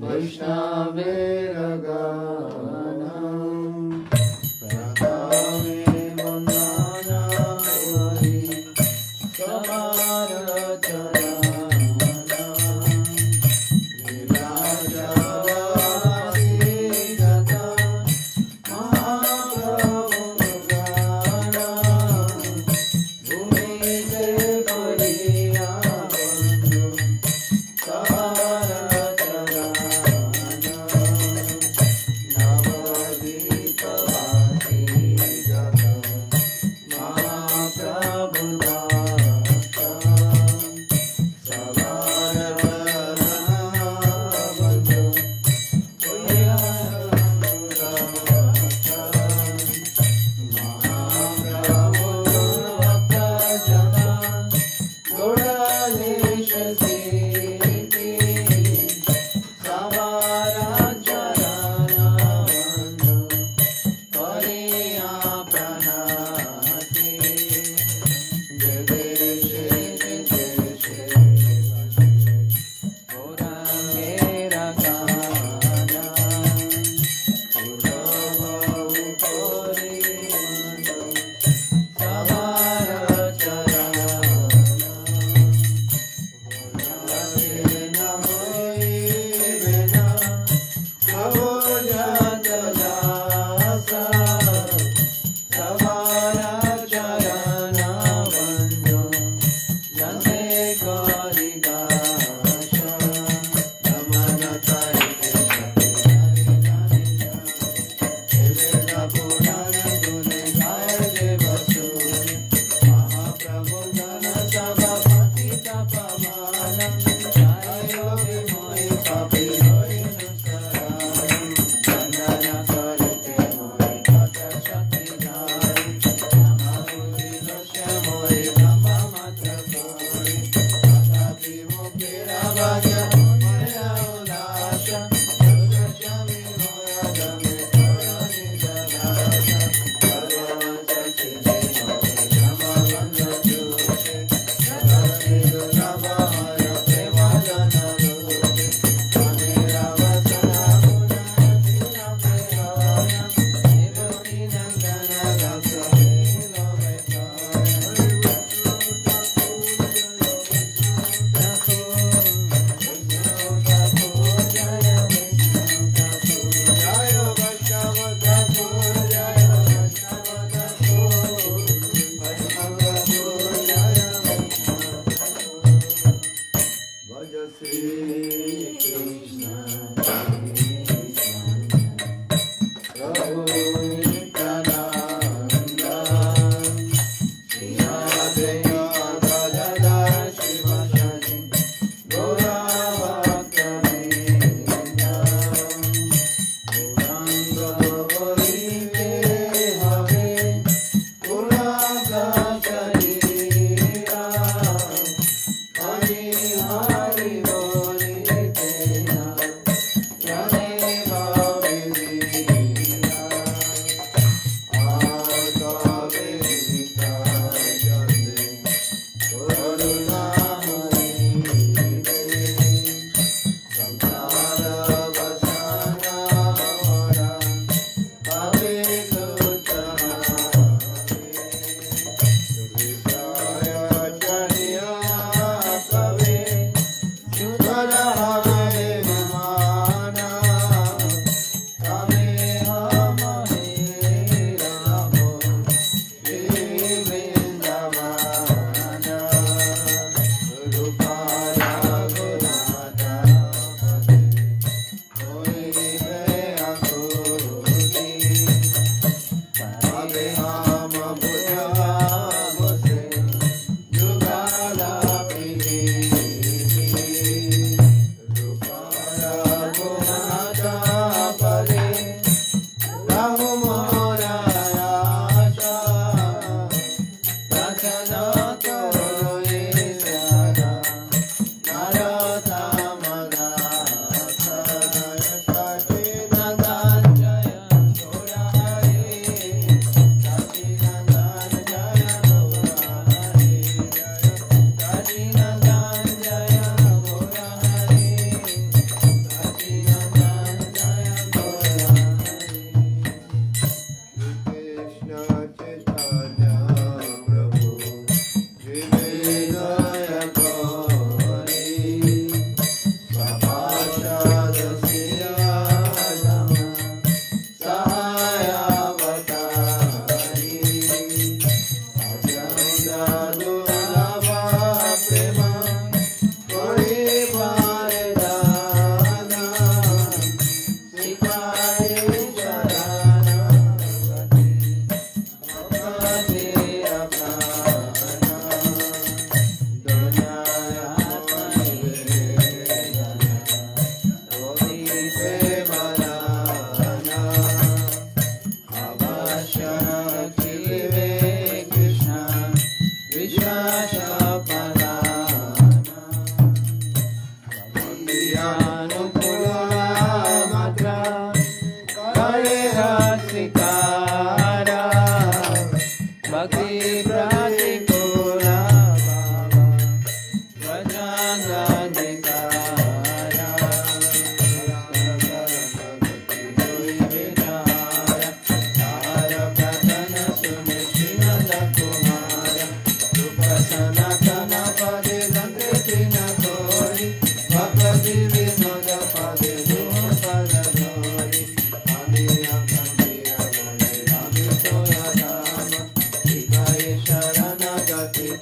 वैष्णवेर गानम् प्रणामे वन्दनामि समारचरणम् लीलाजवासी गता महाप्रभुगानम् भूमिते पडिया बन्धु समारचरणम्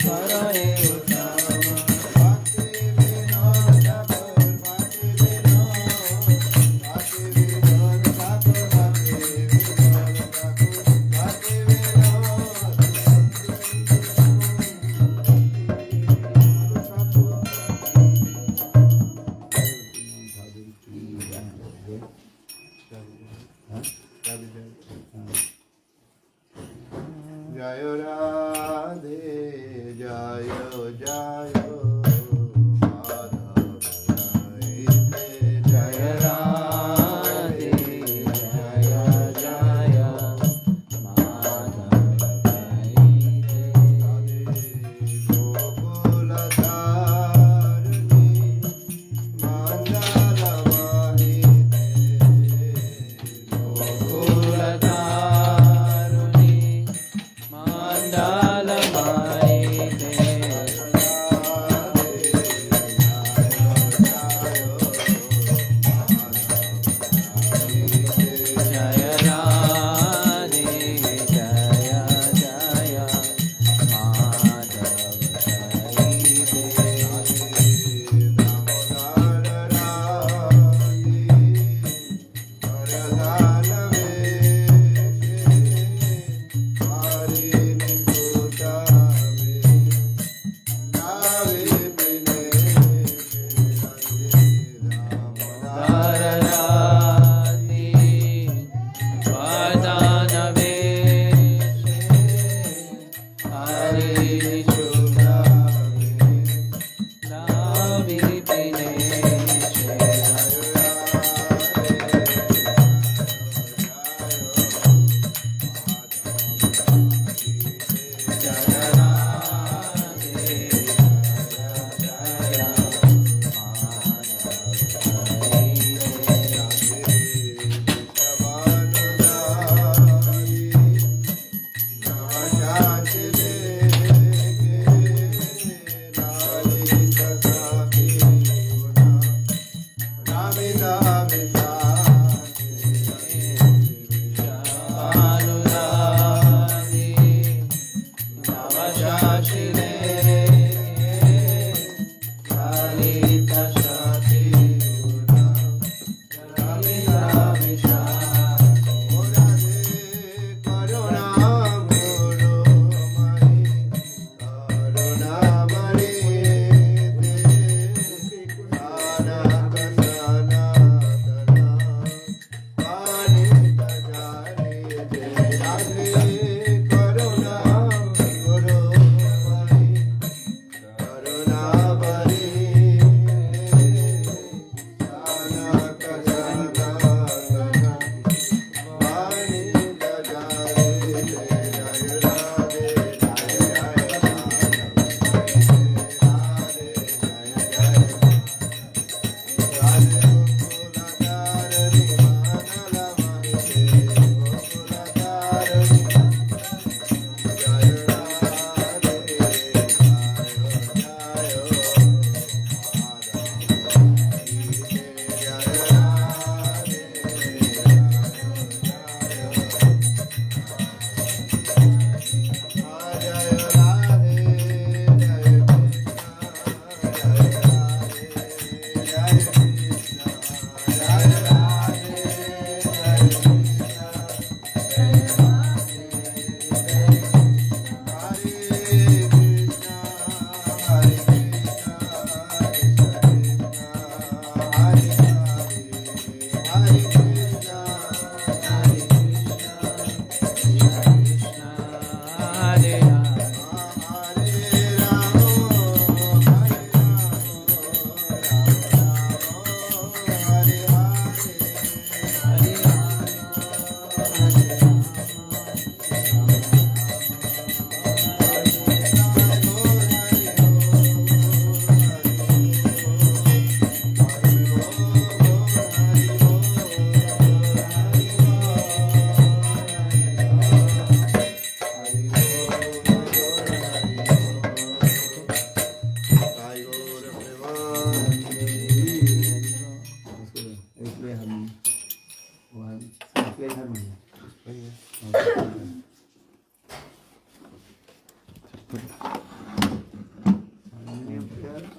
करो हे उत्तम जय राधे जय जय माधव जय राधे जय जय माधव गोकुल तारिणी मंगल वाहिनी गोकुल तारिणी मंगल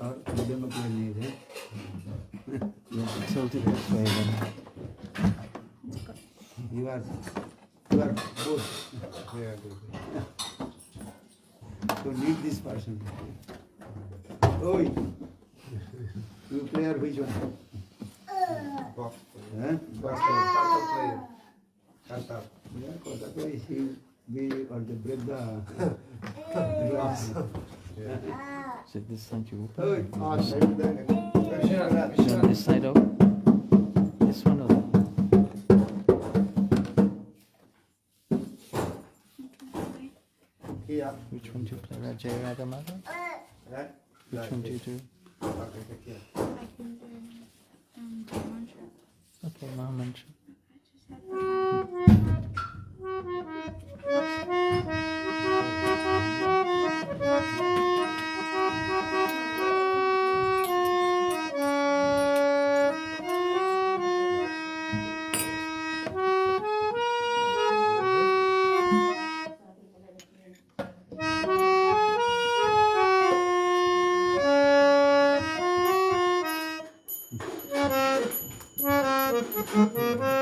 और डेमो प्लेयर नहीं थे Tilted this way then. you are both Yeah, to need this person. Oi, you player which one? box. Huh? Box player. Kata. Yeah, kota play he we or the break the glass. So this side you open. Oi, You want this side open? This one or that? Here. Which one do you play? Raja Ragamada? Right. Which one do you do? Okay, take care. I can do Mantra. Okay, Mahamantra. I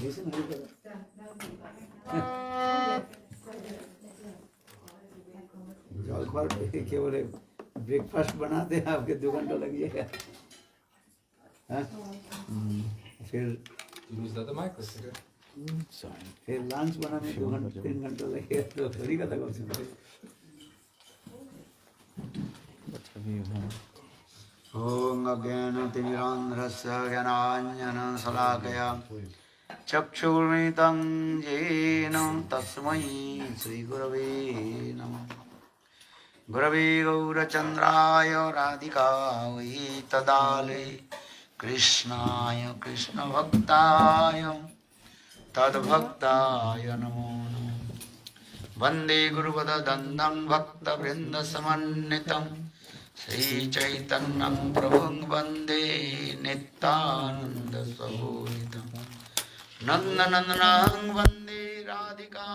Listen, जल पर क्या बोले breakfast बनाते हैं आपके 2 घंटा लग जाएगा हाँ? फिर Use the microphone. Sorry. फिर लंच बनाने 2 घंटा 3 घंटा लगेगा तो थोड़ी का लगा उसमें What have you had? ओम अज्ञानतिमिरान्ध्रस्य ज्ञानाञ्जनशलाकया चक्षुर्मितं येन तस्मै श्रीगुरवे नमः गुरवे गौरचन्द्राय राधिकायै तदालये कृष्णाय कृष्णभक्ताय तद्भक्ताय नमो नमः वन्दे गुरुपददन्दं भक्तवृन्दसमन्वितं श्रीचैतन्यं प्रभुं वन्दे नित्यानन्दसहोदितं नन्दनन्दनं वन्दे राधिका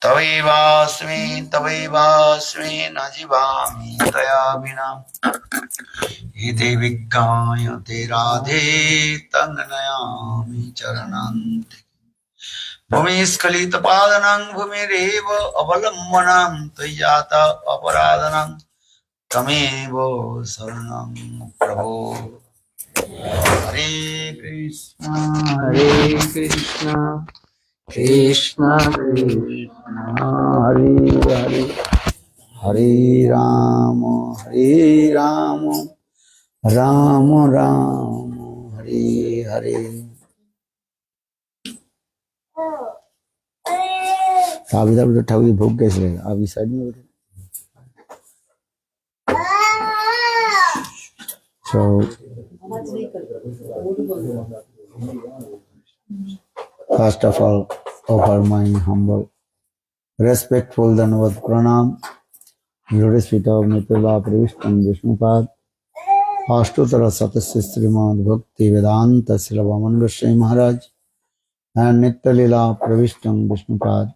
तवैवास्मि न जीवामि तया विना इति विज्ञायते राधे तन्नयामि चरणान्ते भूमिस्खलितपादनं भूमिरेव अवलम्बनं त्वय्याता अपराधनं तमेव शरणं प्रभो हरे कृष्णा कृष्णा कृष्णा हरे हरे हरे राम राम राम हरे हरे आप इधर उधर ठाकुर भूख कैसे रहेगा आप इस साइड में बैठो So, first of all, offer my humble, respectful Dhanavad Pranam, Lotus feet of Nitya Pravishtam Vishnupad, Ashtutara Satasya Srimad Bhakti Vedanta Silavaman Goswami Maharaj, and Nitya Lila Pravishtam Vishnupad,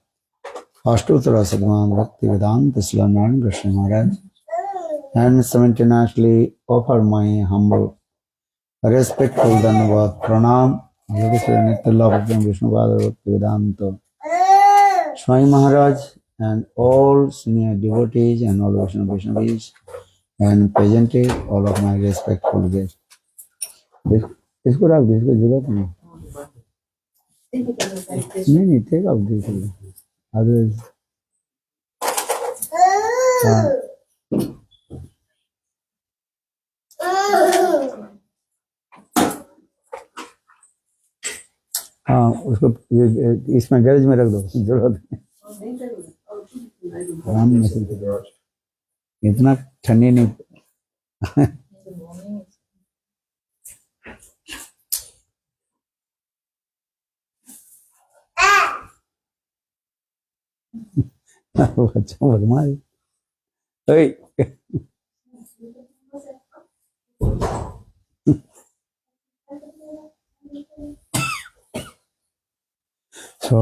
Ashtutara Srimad Bhakti Vedanta Silavaman Goswami Maharaj, and simultaneously offer my humble, respectful Dhanavad Pranam, Lotus feet of Nitya Lila Pravishtam Vishnupad, Bhakti Vedanta Swami Maharaj, and all senior devotees and all Vaishnavis and presently all of my respectful guests. इसको रख दे, इसको जरूरत नहीं take up this otherwise हाँ उसको इसमें garage में रख दो जरूरत नहीं इतना ठंडी नहीं अच्छा बदमाश So,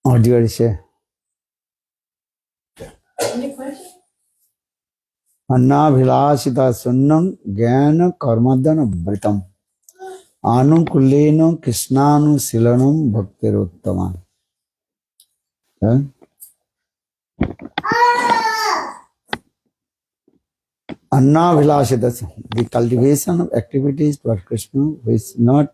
what do you say? अन्नाभिलाषिता सुन्नं ज्ञान कर्मदन वृतम आनुकूलेन कृष्णानुशीलनं भक्तिरोत्तमा अन्नाभिलाषिता the cultivation of activities toward Krishna which not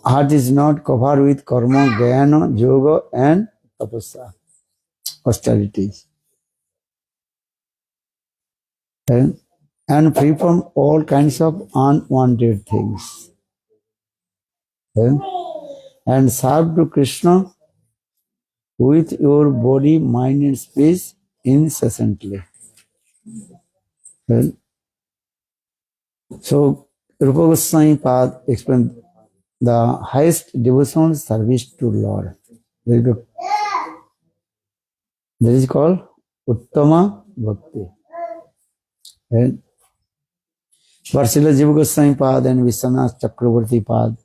heart is not covered with karma, jnana, yoga and tapasya, austerities. And free from all kinds of unwanted things. And serve to Krishna with your body, mind and speech incessantly. So, Rupa Goswami Pad explained the highest devotional service to Lord. That is called Uttama Bhakti. Varsila Jiva Goswami Pad and Vishwanath Chakravarti Pad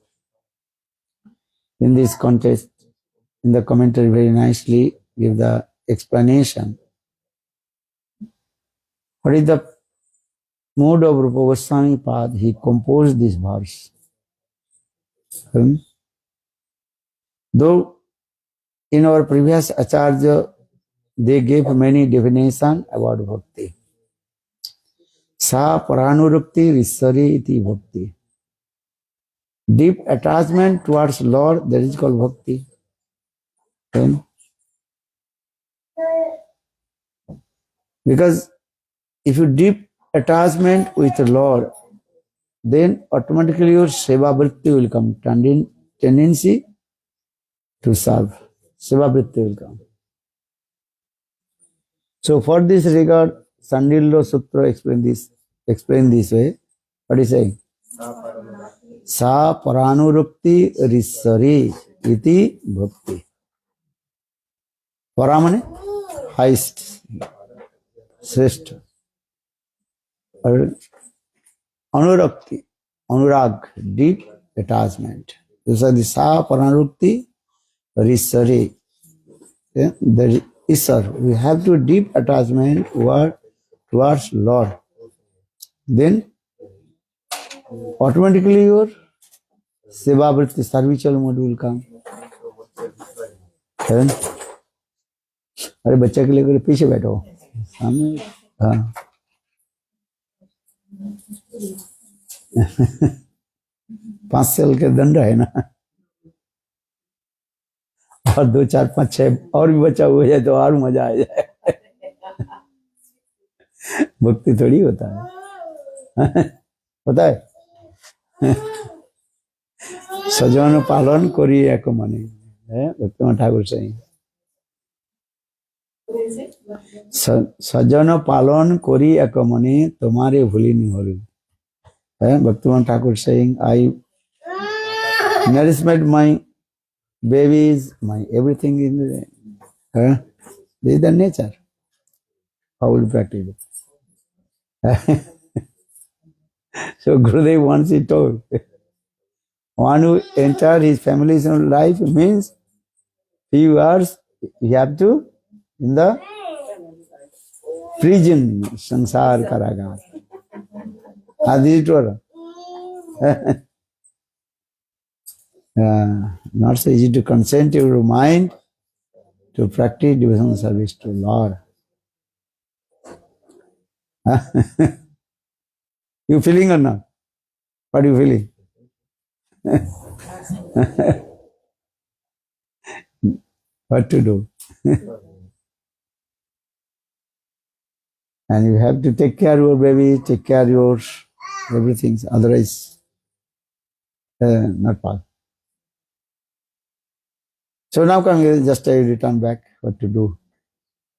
in this context in the commentary very nicely give the explanation. What is the mood of Rupa Goswami Pad? He composed this verse. Though in our previous Acharya, they gave many definitions about bhakti. Sa paranurukti risari iti bhakti. Deep attachment towards Lord, that is called bhakti. Then, because if you deep attachment with the Lord, then automatically your seva vritti will come, tendency to serve. Seva vritti will come. So for this regard, Sandillo Sutra explain this way. What is saying? Sa paranurukti risari iti bhakti. Para mane highest, shrestha. Anurakti, anurag, deep attachment. This is the sa paranurukti risari. The Isar, we have to deep attachment towards Lord. Then automatically your seva vritti, servitual mode will come. अरे बच्चे के लिए पीछे बैठो सामने. हाँ 5 साल के दंड है ना, और 2 4 5 6 और भी बच्चा हो जाए तो और मजा आ जाए. भक्ति थोड़ी होता है, पता है. सजन पालन करी एक मने भक्ति ठाकुर से सजन पालन करी एक मने तुम्हारे भूली नहीं हो रही. Bhaktivan Thakur saying, I nourishment my babies, my everything in the, this is the nature. How will you practice it? So Gurudev once he told, one who entered his family's life means few hours he have to in the prison, sansar karagar. Not so easy to consent your mind to practice devotional service to Lord. You feeling or not? What are you feeling? What to do? And you have to take care of your baby, take care of your everything. Otherwise, not possible. So now come, just I return back. What to do?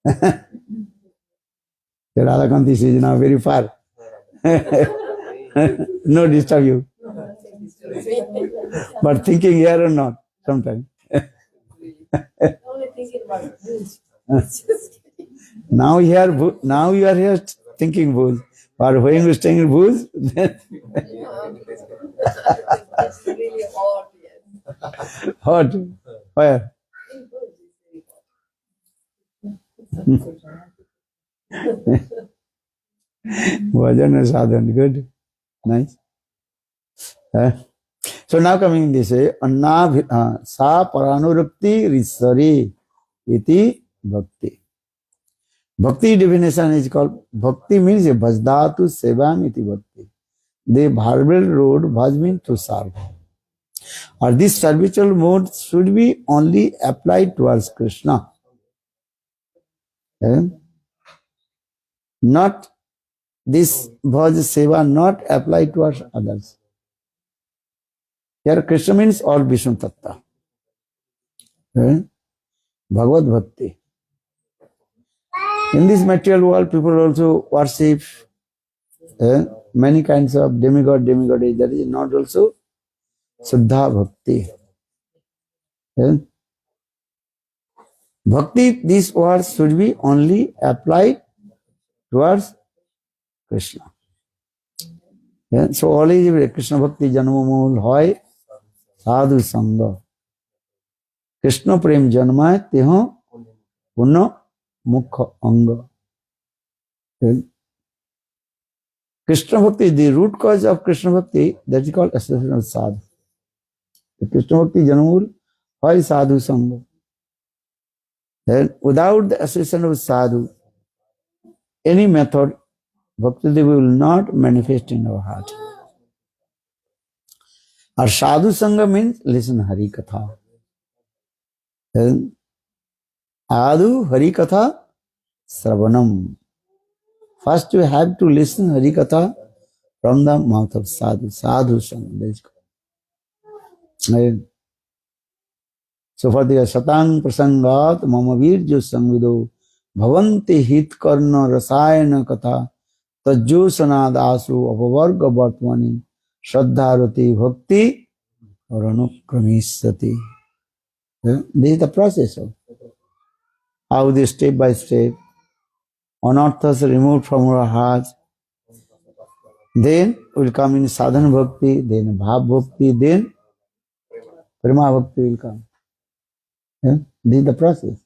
The Radhakanti is now very far. No disturb you. But thinking here or not, sometimes. Only thinking about booze. Now you are here thinking booze. Or when you staying in booze, then It's really hot, yes. hot. Where? In booze it's very hot. Bhajan and sadhan, good. Nice. So now coming this way, sa paranurukti risari iti bhakti. Bhakti definition is called, bhakti means bhajdatu sevam iti bhakti. The verbal road bhaj means to serve. Or this servitual mode should be only applied towards Krishna. Not this bhaj seva not applied towards others. Here Krishna means all Vishnu Tattva. Bhagavad Bhakti. In this material world, people also worship many kinds of demigods. That is not also Siddha Bhakti. Bhakti, these words should be only applied towards Krishna. So always Krishna Bhakti Janmamul hoy sadhu sangha. Krishna prem janmay teho punna mukha anga. Krishna Bhakti, the root cause of Krishna Bhakti, that is called association of sadhu. The Krishna Bhakti Janamul, why sadhu sangha? Then without the association of sadhu, any method, Bhakti Devi will not manifest in our heart. Or sadhu sangha means listen Hari Katha. Then Adu Hari Katha Sravanam. First you have to listen Hari Katha from the mouth of sadhu. Sadhu sangha. So for the Satang Prasangat Mama Virjo Samvido Bhavanti Hit Karna Rasayana Katha Tajjo Sanadasu Apavarga Bhatmani Shraddharati Bhakti Ranukramishati. This is the process of how this step by step unearths removed from our hearts. Then will come in sadhana bhakti, then bhav bhakti, then prema bhakti will come. This is the process.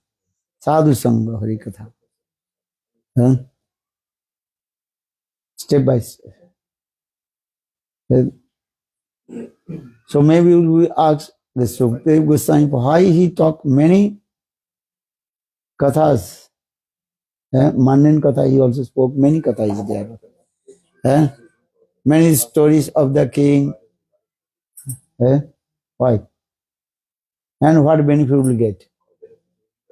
Sadhu Sangha Hari Katha. Step by step. So maybe we ask the Sukadeva Goswami why he talked many kathas. Manin Katha, he also spoke many kathas there. Many stories of the king. Why? And what benefit will get?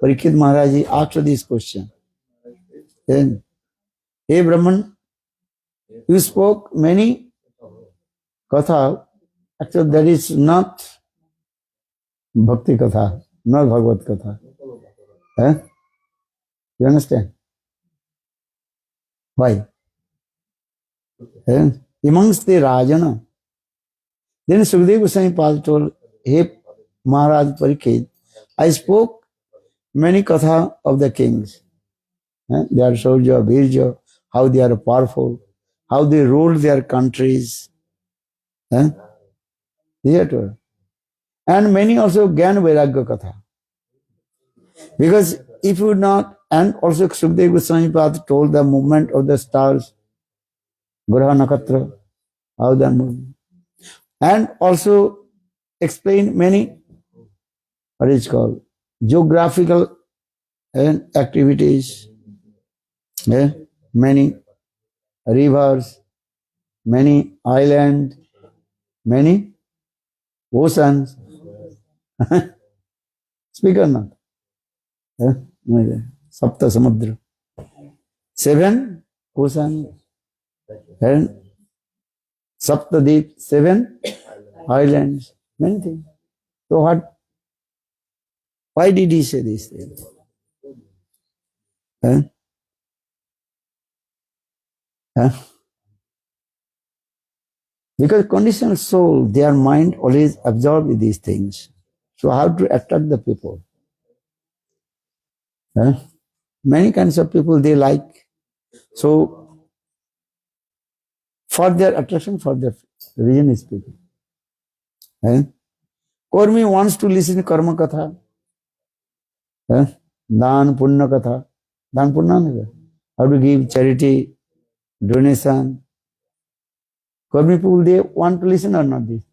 Parikshit Maharaj asked this question. Then, hey Brahman, you spoke many katha, actually that is not bhakti katha, not Bhagavad katha. You understand? Why? Amongst the Rajana, then Sukadeva Goswami told, hey Maharaj Parikshit, I spoke many katha of the kings. They are Shaurya, Virja, how they are powerful, how they ruled their countries. Theater. And many also Gyan Vairagya Katha. Because if you not, and also Sukadeva Goswami told the movement of the stars, Graha Nakatra, how they are moving. And also explain many, what is called, geographical activities, many rivers, many islands, many oceans. Speak or not? Sapta Samudra. 7 oceans. And Saptadeep, 7 islands. Many things. So what? Why did he say these things? Because conditioned soul, their mind always absorbs these things. So how to attract the people? Many kinds of people they like. So for their attraction, for their religion is speaking. Kormi wants to listen to karma katha. Dan punna katha. Dan punna, how to give charity, donation. Kormi people, they want to listen or not this.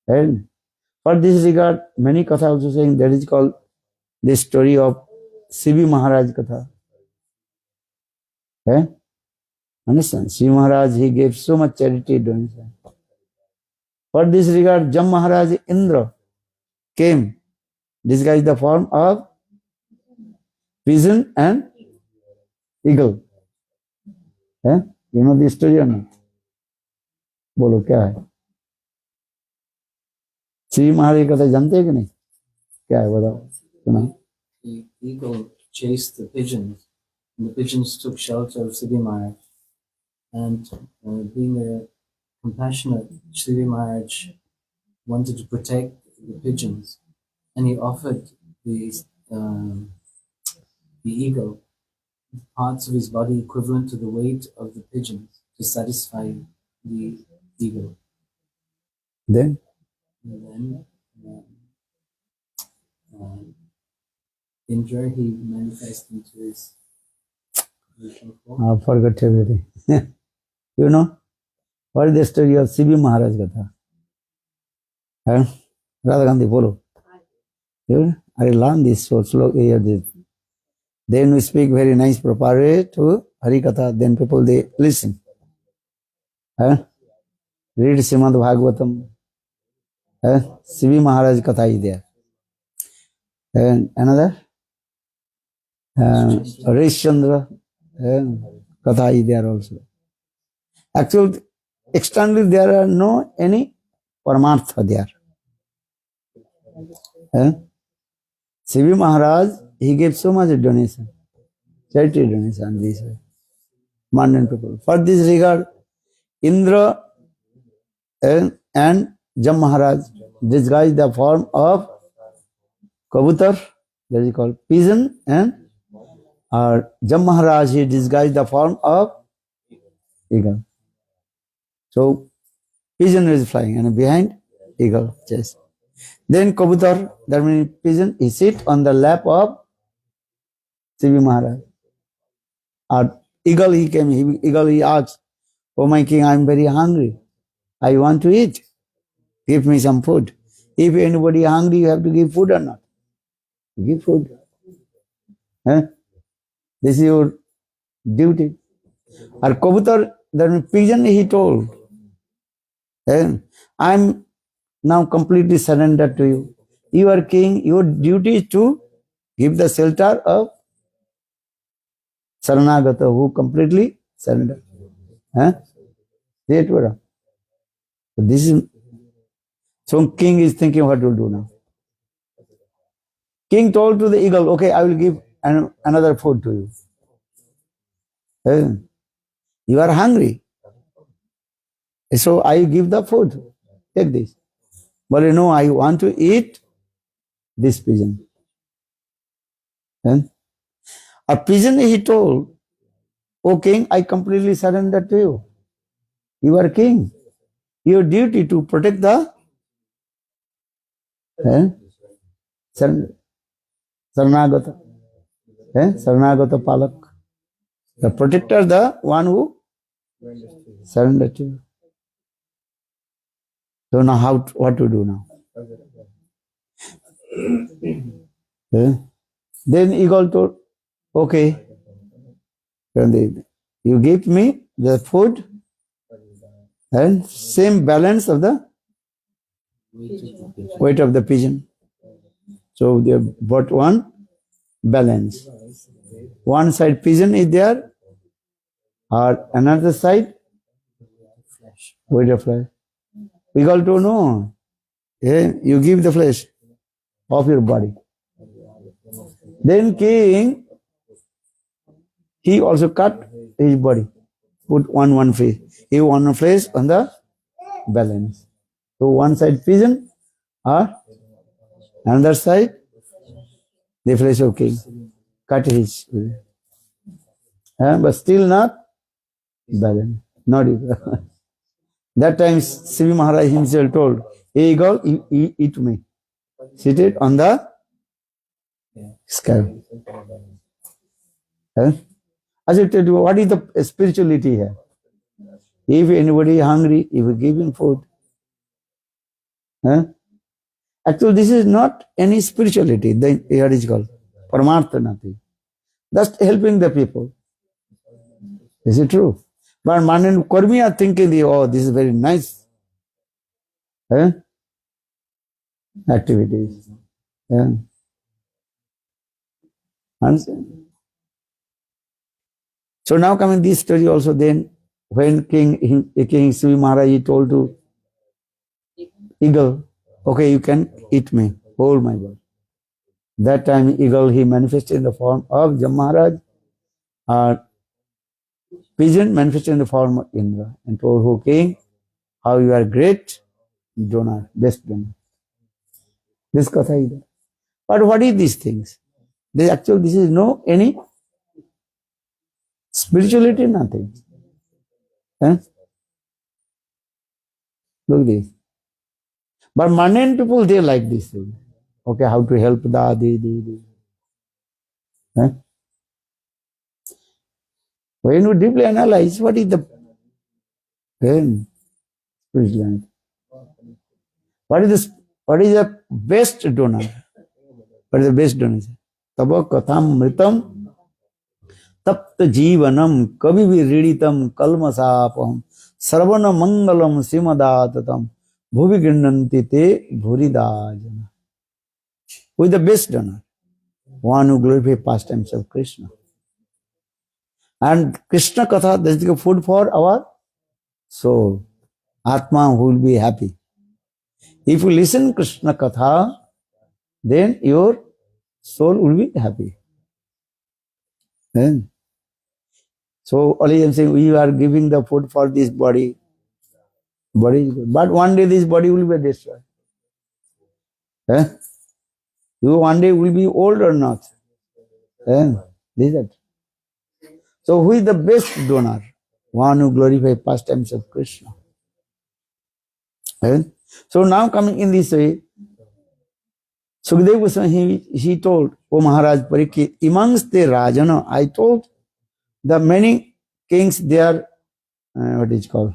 And for this regard, many katha also saying that is called the story of Sivi Maharaj katha. Understand? Sivi Maharaj, he gave so much charity donation. For this regard, Jam Maharaj Indra came, disguised the form of pigeon and eagle. You know the story or not? बोलो क्या है? श्री महाराज कथा जानते हैं कि नहीं? क्या है बताओ? सुना? The eagle chased the pigeons, and the pigeons took shelter of Siddhi Maharaj. And being a compassionate, Siddhi Maharaj wanted to protect the pigeons, and he offered the eagle parts of his body equivalent to the weight of the pigeons to satisfy the eagle. Then? And then Indra, he manifests into his original form. I forgot everything. You know, what is the story of C.B. Maharaj Gatha? Huh? Radha Gandhi, follow. I learned this so slowly. Then we speak very nice proper way to Hari Katha, then people they listen. Huh? Read Srimad Bhagavatam. C.B. Maharaj Katha is there. And another, Rish Chandra Katha is there also. Actually, externally there are no any Paramartha there. C.B. Maharaj, he gave so much donation, charity donation this way, mundane people. For this regard, Indra and Jam Maharaj disguised the form of kabutar, that is called pigeon, and Jam Maharaj, he disguised the form of eagle. So pigeon is flying and behind eagle chest. Then kabutar, that means pigeon, he sit on the lap of C.B. Maharaj. Eagle he came, eagle he asked, "Oh my king, I am very hungry. I want to eat. Give me some food." If anybody is hungry, you have to give food or not? Give food. This is your duty. Or kabutar, that means pigeon, he told, I am now completely surrendered to you. You are king, your duty is to give the shelter of Saranagata, who completely surrender. This is, so king is thinking what to do now. King told to the eagle, okay, I will give another food to you. You are hungry. So I give the food. Take this. But you know, I want to eat this pigeon. A pigeon, he told, "O king, I completely surrender to you. You are king. Your duty to protect the Saranagata. Saranagata Palak. The protector, the one who surrendered to you." So now what to do now? Then eagle told, okay, you give me the food and same balance of the weight of the pigeon. So they brought one balance. One side pigeon is there, or another side weight of flesh. Eagle told, no, you give the flesh of your body. Then king, he also cut his body, put one face. He one face on the balance. So one side pigeon, or another side the flesh of king. Cut his, but still not balance, not equal. That time C.B. Maharaj himself told, "Hey eagle, eat me." Seated on the sky. I should tell you, what is the spirituality here? If anybody is hungry, if you give him food. Actually, this is not any spirituality. Here is called Paramartha, nothing. Just helping the people. Is it true? But Manan Kurmi are thinking, oh, this is very nice activities. Understand? So now coming this story also, then when King C.B. Maharaj, he told to eagle, okay, you can eat me, hold my body. That time eagle, he manifested in the form of Jam Maharaj, pigeon manifested in the form of Indra, and told, "Oh king, how you are great donor, best donor." This katha is there. But what is these things? This is no any spirituality, nothing. Look this. But mundane people, they like this thing. Okay, how to help the. Huh? When you deeply analyze what is the pain, what is the best donor? What is the best donation? Tava katham mritam तप्त जीवनम कवि विरीडितम कलमसापम श्रवण मंगलम श्रीमदाततम भुवि गृह्णन्ति ते भूरिदा जना. Who is the best donor? One who glorifies pastimes of Krishna. And Krishna Katha, that is the food for our soul. Atma will be happy. If you listen Krishna Katha, then your soul will be happy. Then, so only I'm saying we are giving the food for this body. Body is good. But one day this body will be destroyed. You one day will be old or not? This is it. So who is the best donor? One who glorifies pastimes of Krishna. So now coming in this way, Sukadeva Goswami, he told, O Maharaj Parikshit, amongst the Rajana, I told the many kings, their, what is called,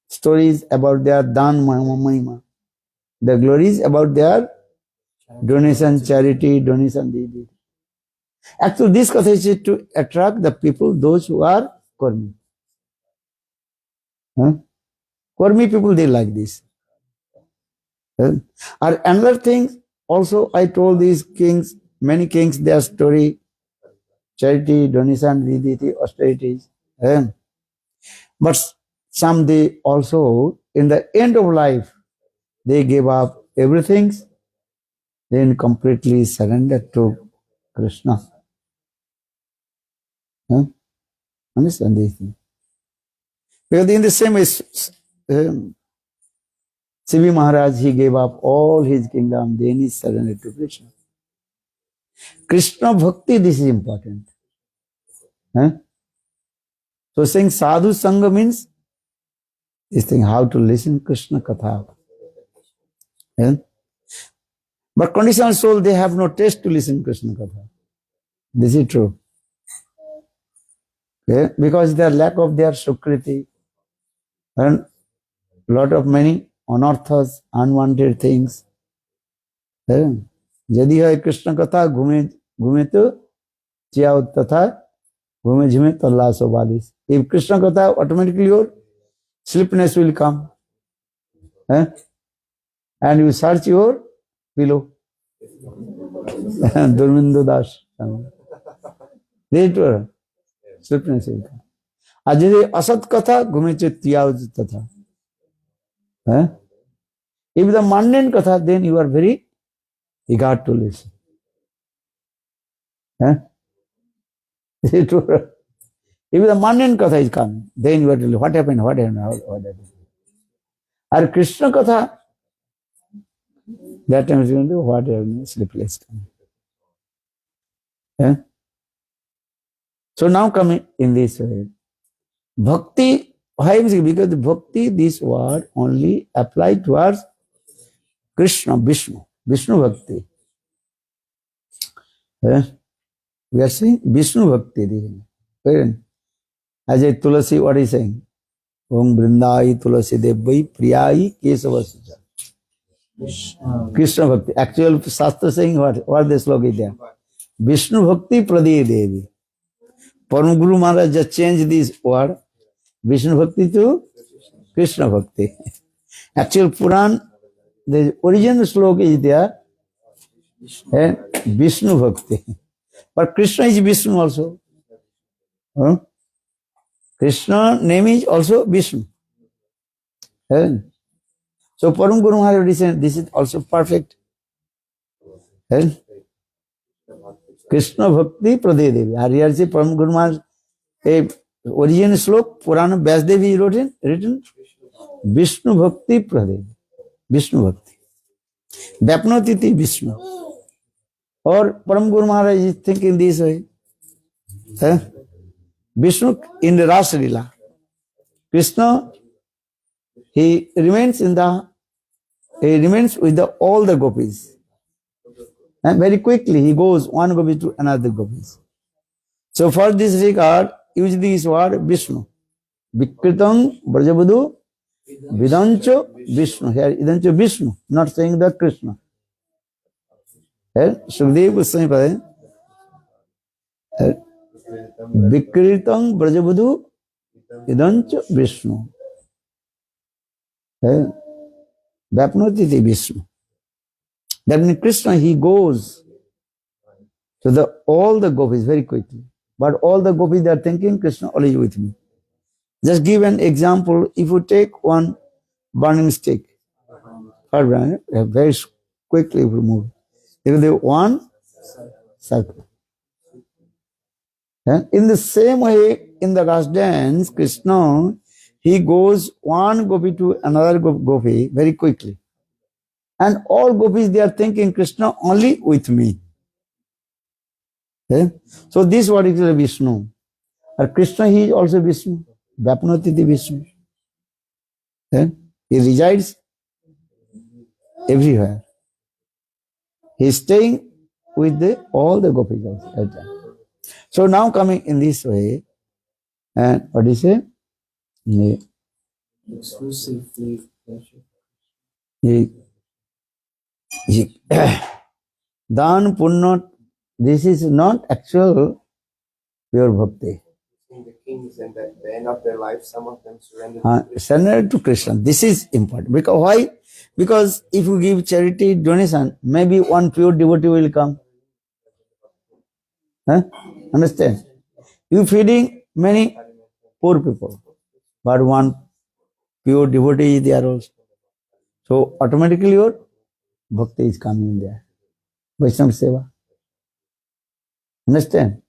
stories about their dan mahima, the glories about their donation, charity, donation. Actually, this katha is to attract the people, those who are Kormi. Kormi people, they like this. And another thing, also I told these kings, many kings, their story, charity, donation, viditi, austerities. But some they also, in the end of life, they gave up everything, then completely surrendered to Krishna. Understand this thing? Because in the same way, Sivi Maharaj, he gave up all his kingdom, then he surrendered to Krishna. Krishna Bhakti, this is important. So saying sadhu sangha means this thing, how to listen Krishna Katha. But conditional soul, they have no taste to listen Krishna Katha. This is true. Because their lack of their sukriti and lot of many unearthas, unwanted things. Yadi hai Krishna Katha, ghume to chiyao tatha, ghume jhume to laso balis. If Krishna Katha, automatically your sleepiness will come. And you search your pillow. Durmindu Das. Later, sleepiness will come. Ajay asat katha, ghume chiyao tatha. If the mundane katha, then you are very eager to listen. Is it true? If the mundane katha is coming, then you are telling what happened. Or Krishna katha, that time is going to do what happened, sleepless coming. So now coming in this way, bhakti, why? Because the bhakti, this word only applied towards Krishna, Vishnu bhakti. We are saying Vishnu bhakti. As a Tulasi, what is saying? Om Brindai Tulasi Devai Priyai Kesavasuja. Krishna bhakti. Actual Shastra saying what the sloka is there? Vishnu bhakti Pradya Devi. Param Guru Maharaj just changed this word, Vishnu bhakti to Krishna bhakti. Actual Puran, the original sloka is there, Vishnu bhakti. But Krishna is Vishnu also. Krishna name is also Vishnu. So Param Guru Maharaj said this is also perfect. Krishna Bhakti Pradya Devi. Here say Param Guru Maharaj, a original slok, Purana Vyasdevi written Vishnu Bhakti Pradya. Vishnu Bhakti. Vyapnotiti Vishnu. Or Param Guru Maharaj is thinking this way. Vishnu in the Rasa Lila. Krishna, he remains with all the gopis. And very quickly he goes one gopi to another gopis. So for this regard, use this word Vishnu. Vikritam Brajabudhu Vidancho Vishnu. Here Idancho Vishnu, not saying the Krishna. Sukdev Goswami Pada. Vikritam Brajabudhu Idancho Vishnu. Vapnoti Vishnu. That means Krishna, he goes to all the gopis very quickly. But all the gopis, they are thinking, Krishna, only with me. Just give an example. If you take one burning stick, very quickly you move. If they one circle. And in the same way, in the last dance, Krishna, he goes one gopi to another gopi very quickly. And all gopis, they are thinking, Krishna, only with me. So this what is Vishnu. And Krishna, he is also Vishnu. Vapnoti Vishnu. He resides everywhere. He is staying with all the gopis also at time. So now coming in this way, and what do you say? Exclusively pleasure. Dan Punnat, this is not actual pure bhakti. The kings and at the end of their life, some of them surrendered. Surrender to Krishna. This is important. Because why? Because if you give charity donation, maybe one pure devotee will come. Understand? You feeding many poor people, but one pure devotee is there also. So automatically your bhakti is coming there. Vaishnava Seva. Understand?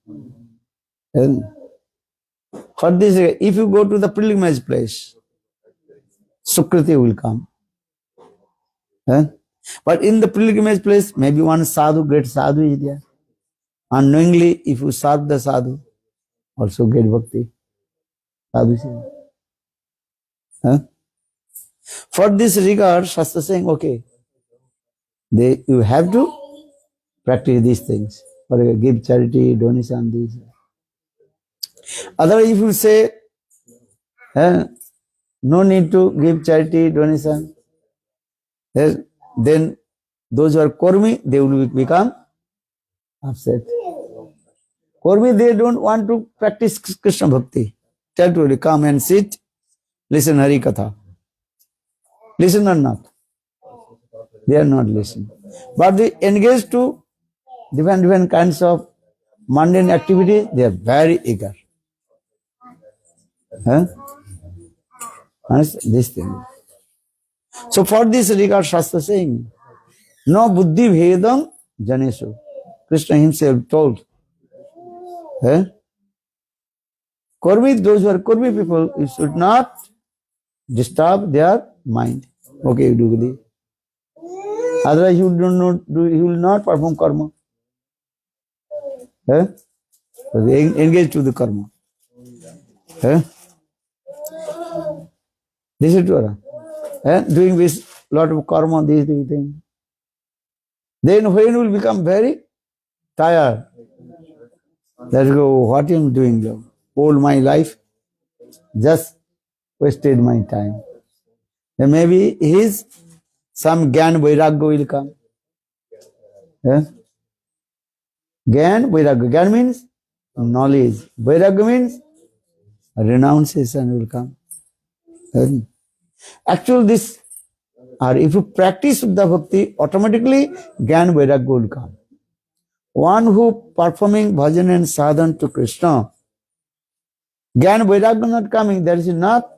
And for this, if you go to the pilgrimage place, Sukriti will come. But in the pilgrimage place, maybe one sadhu, great sadhu is there. Unknowingly, if you serve the sadhu, also get bhakti. Sadhu Seva. For this regard, Shastra saying, okay, you have to practice these things. For give charity, donation, these. Otherwise, if you say, no need to give charity, donation, then those who are Kormi, they will become upset. Kormi, they don't want to practice Krishna Bhakti. Tell to come and sit, listen Hari Katha. Listen or not? They are not listening. But they engage to different kinds of mundane activities, they are very eager. This thing. So for this regard, Shastra saying, no buddhi bhedam janeshu. Krishna himself told. Kurvi, those who are Kurvi people, you should not disturb their mind. Okay, you do this. Otherwise, you will not perform karma. So they engage to the karma. This is Torah. Doing this lot of karma, these things. Then when you will become very tired, let's go, what I am doing now? All my life, just wasted my time. Then maybe some Gyan Vairagya will come. Gyan Vairagya. Gyan means knowledge. Vairagya means renunciation will come. Actually, this, or if you practice Suddha Bhakti, automatically Gyan Vairagya will come. One who performing bhajan and sadhan to Krishna, Gyan Vairagya not coming, there is not.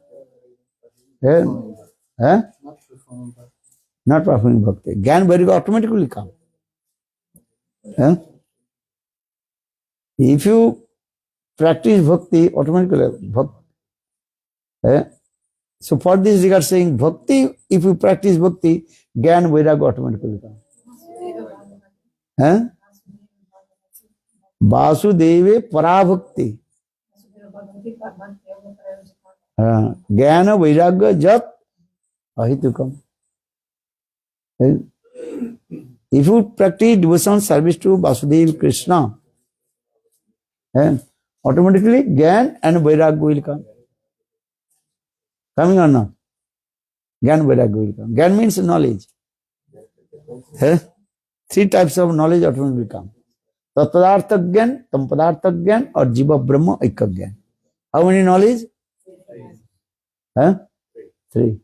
Not performing bhakti. Gyan Vairagya automatically come. If you practice bhakti, automatically bhakti. So for this regard saying bhakti, if you practice bhakti, Gyan Vairagya automatically come. Vasudeve Parabhakti. Jnana Vairagya Jat Ahitukam. If you practice devotional service to Vasudeva Krishna, automatically Gyan and Vairagya will come. Coming or not? Gyan, Vairagya will come. Gyan means knowledge. Three types of knowledge automatically will come. Tatpadartha Gyan, Tampadartha Gyan, or Jiva Brahma Aikya Gyan. How many knowledge? Three.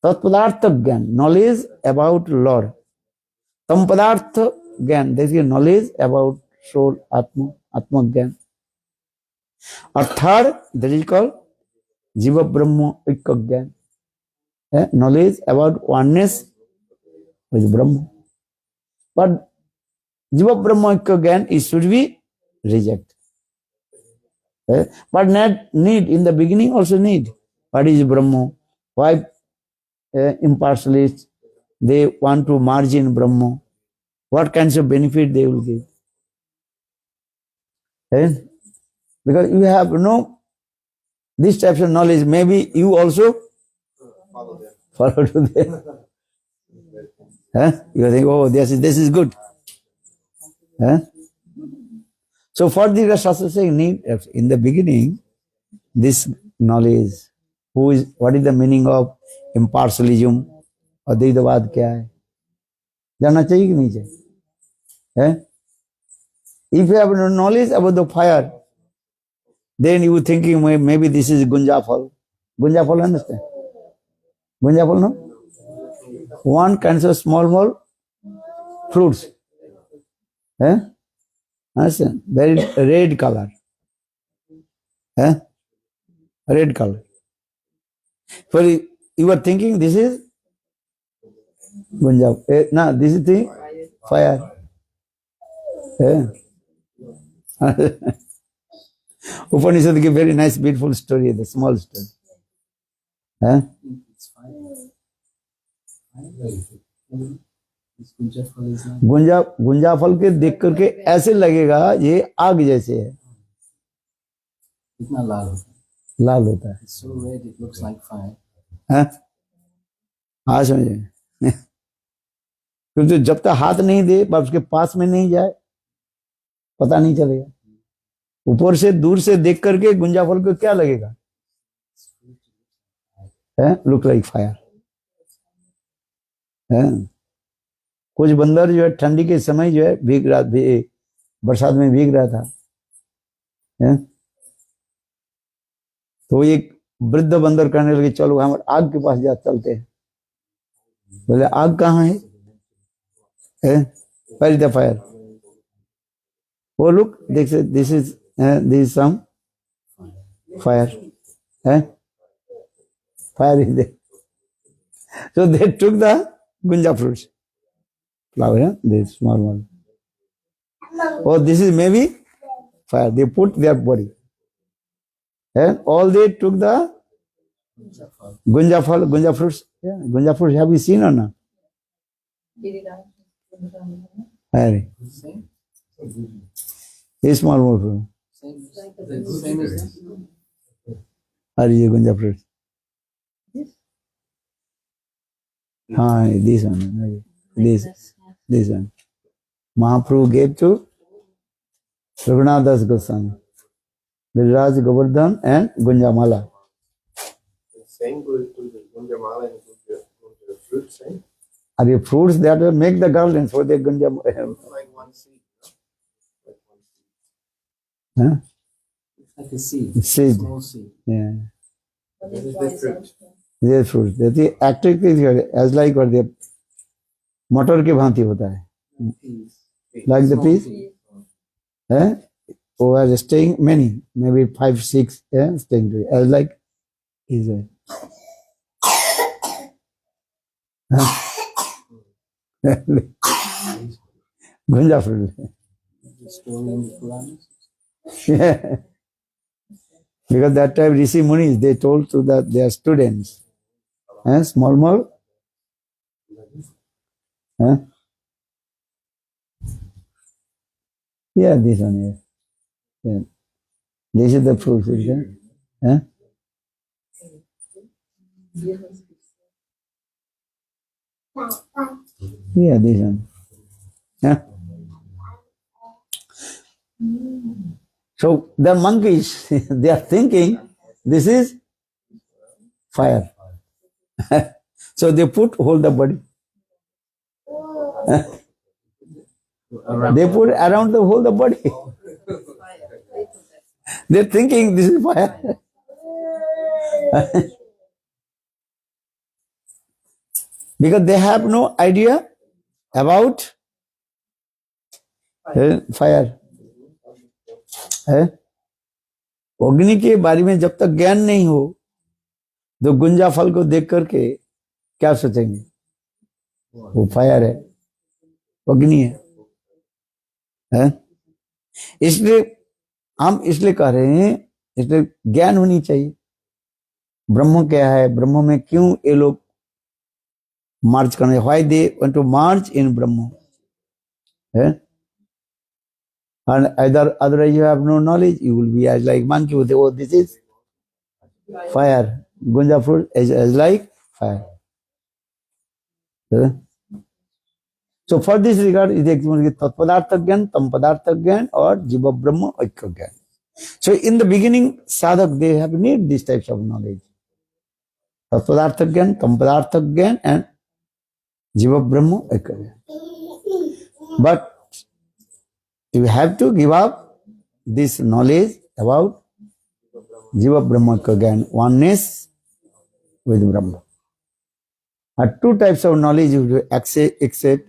Tatpadartha Gyan, knowledge about Lord. Tampadartha Gyan, that is knowledge about soul, Atma, Atma Gyan. Or third, that is called Jiva Brahma Aikya Gyan. Knowledge about oneness with Brahma. But Jiva Brahma Aikya Gyan is should be rejected. But not need, in the beginning also need. What is Brahma? Why impartialists, they want to merge in Brahma? What kinds of benefit they will give? Because you have no this types of knowledge, maybe you also follow to them. You think, oh, this is good. So for the Shastra saying, need in the beginning, this knowledge, what is the meaning of impartialism, Advaitavad क्या है, जानना चाहिए कि नहीं चाहिए? If you have no knowledge about the fire, then you thinking maybe this is gunja phal. Gunja phal, understand? Gunja phal, no? One kind of small fruits. Understand? Very red color. Red color. For you are thinking this is gunja. No, this is the fire. Upanishad give very nice, beautiful story, the small story. It's fine. This Gunja Phal is not. गुंजा फल के देख करके ऐसे लगेगा ये आग जैसे है, कितना लाल होता है. लाल होता है. It's so red, it looks like fire. हाँ समझे. क्योंकि जब तक हाथ नहीं दे पर उसके पास में नहीं जाए पता नहीं चलेगा. ऊपर से दूर से देख करके गुंजा फल को क्या लगेगा? Look like fire. कुछ बंदर जो है ठंडी के समय जो है भीग रहा, बरसात में भीग रहा था. तो एक वृद्ध बंदर कहने लगे चलो हम आग के पास जा चलते हैं. बोले आग कहाँ है? Where is the fire? Oh look, this is some fire. Fire is there. So they took the gunja fruits, flower, this small one. Oh, this is maybe fire. They put their body, and all they took the gunja fruits. Yeah, gunja fruits. Have you seen or not? Fire. Same? This small fruit. Same as this? Or is it gunja fruits? हाँ this one, this one. Mahaprabhu gave to Raghunath Das Goswami, Giriraj Govardhan and Gunjamala. Same goes to the Gunjamala and Gunja fruit, same. Are the fruits that will make the garland for the Gunjamala? Like one seed. Like one seed. Huh? It's like a seed. Seed. Small seed. Yeah, But That it is dries the fruit. out. they fruits. The activity as like what the मटर के भांति होता है. Peas. Like the Small peas? seed. Who are staying many, maybe 5, 6, staying to as like is a Gunja fruit. The story in the Puranas. Yeah. Because that time Rishi Munis, they told to their students, small. Yeah, this one here. Yeah. This is the fruit. Yeah, this one. Yeah. So the monkeys, they are thinking this is fire. So they hold the body. They put around the whole the body. They're thinking this is fire. Because they have no idea about fire. अग्नि के बारे में जब तक ज्ञान नहीं हो तो गुंजा फल को देख करके क्या सोचेंगे? वो फायर है, अग्नि है? इसलिए हम इसलिए कह रहे हैं, इसलिए ज्ञान होनी चाहिए। ब्रह्म क्या है, ब्रह्म में क्यों ये लोग मार्च करने, why they want to March in Brahma, and otherwise you have no knowledge, you will be as like monkey with oh this is fire, gunja fruit is like fire. So for this regard is तत्पदार्थ ज्ञान, तम पदार्थ ज्ञान और जीव ब्रह्म ऐक्य ज्ञान. So in the beginning sadhak they have need these types of knowledge, तत्पदार्थ ज्ञान, तम पदार्थ ज्ञान and जीव ब्रह्म ऐक्य ज्ञान. But you have to give up this knowledge about Jiva Brahma Gyan, oneness with Brahma. Two types of knowledge you accept that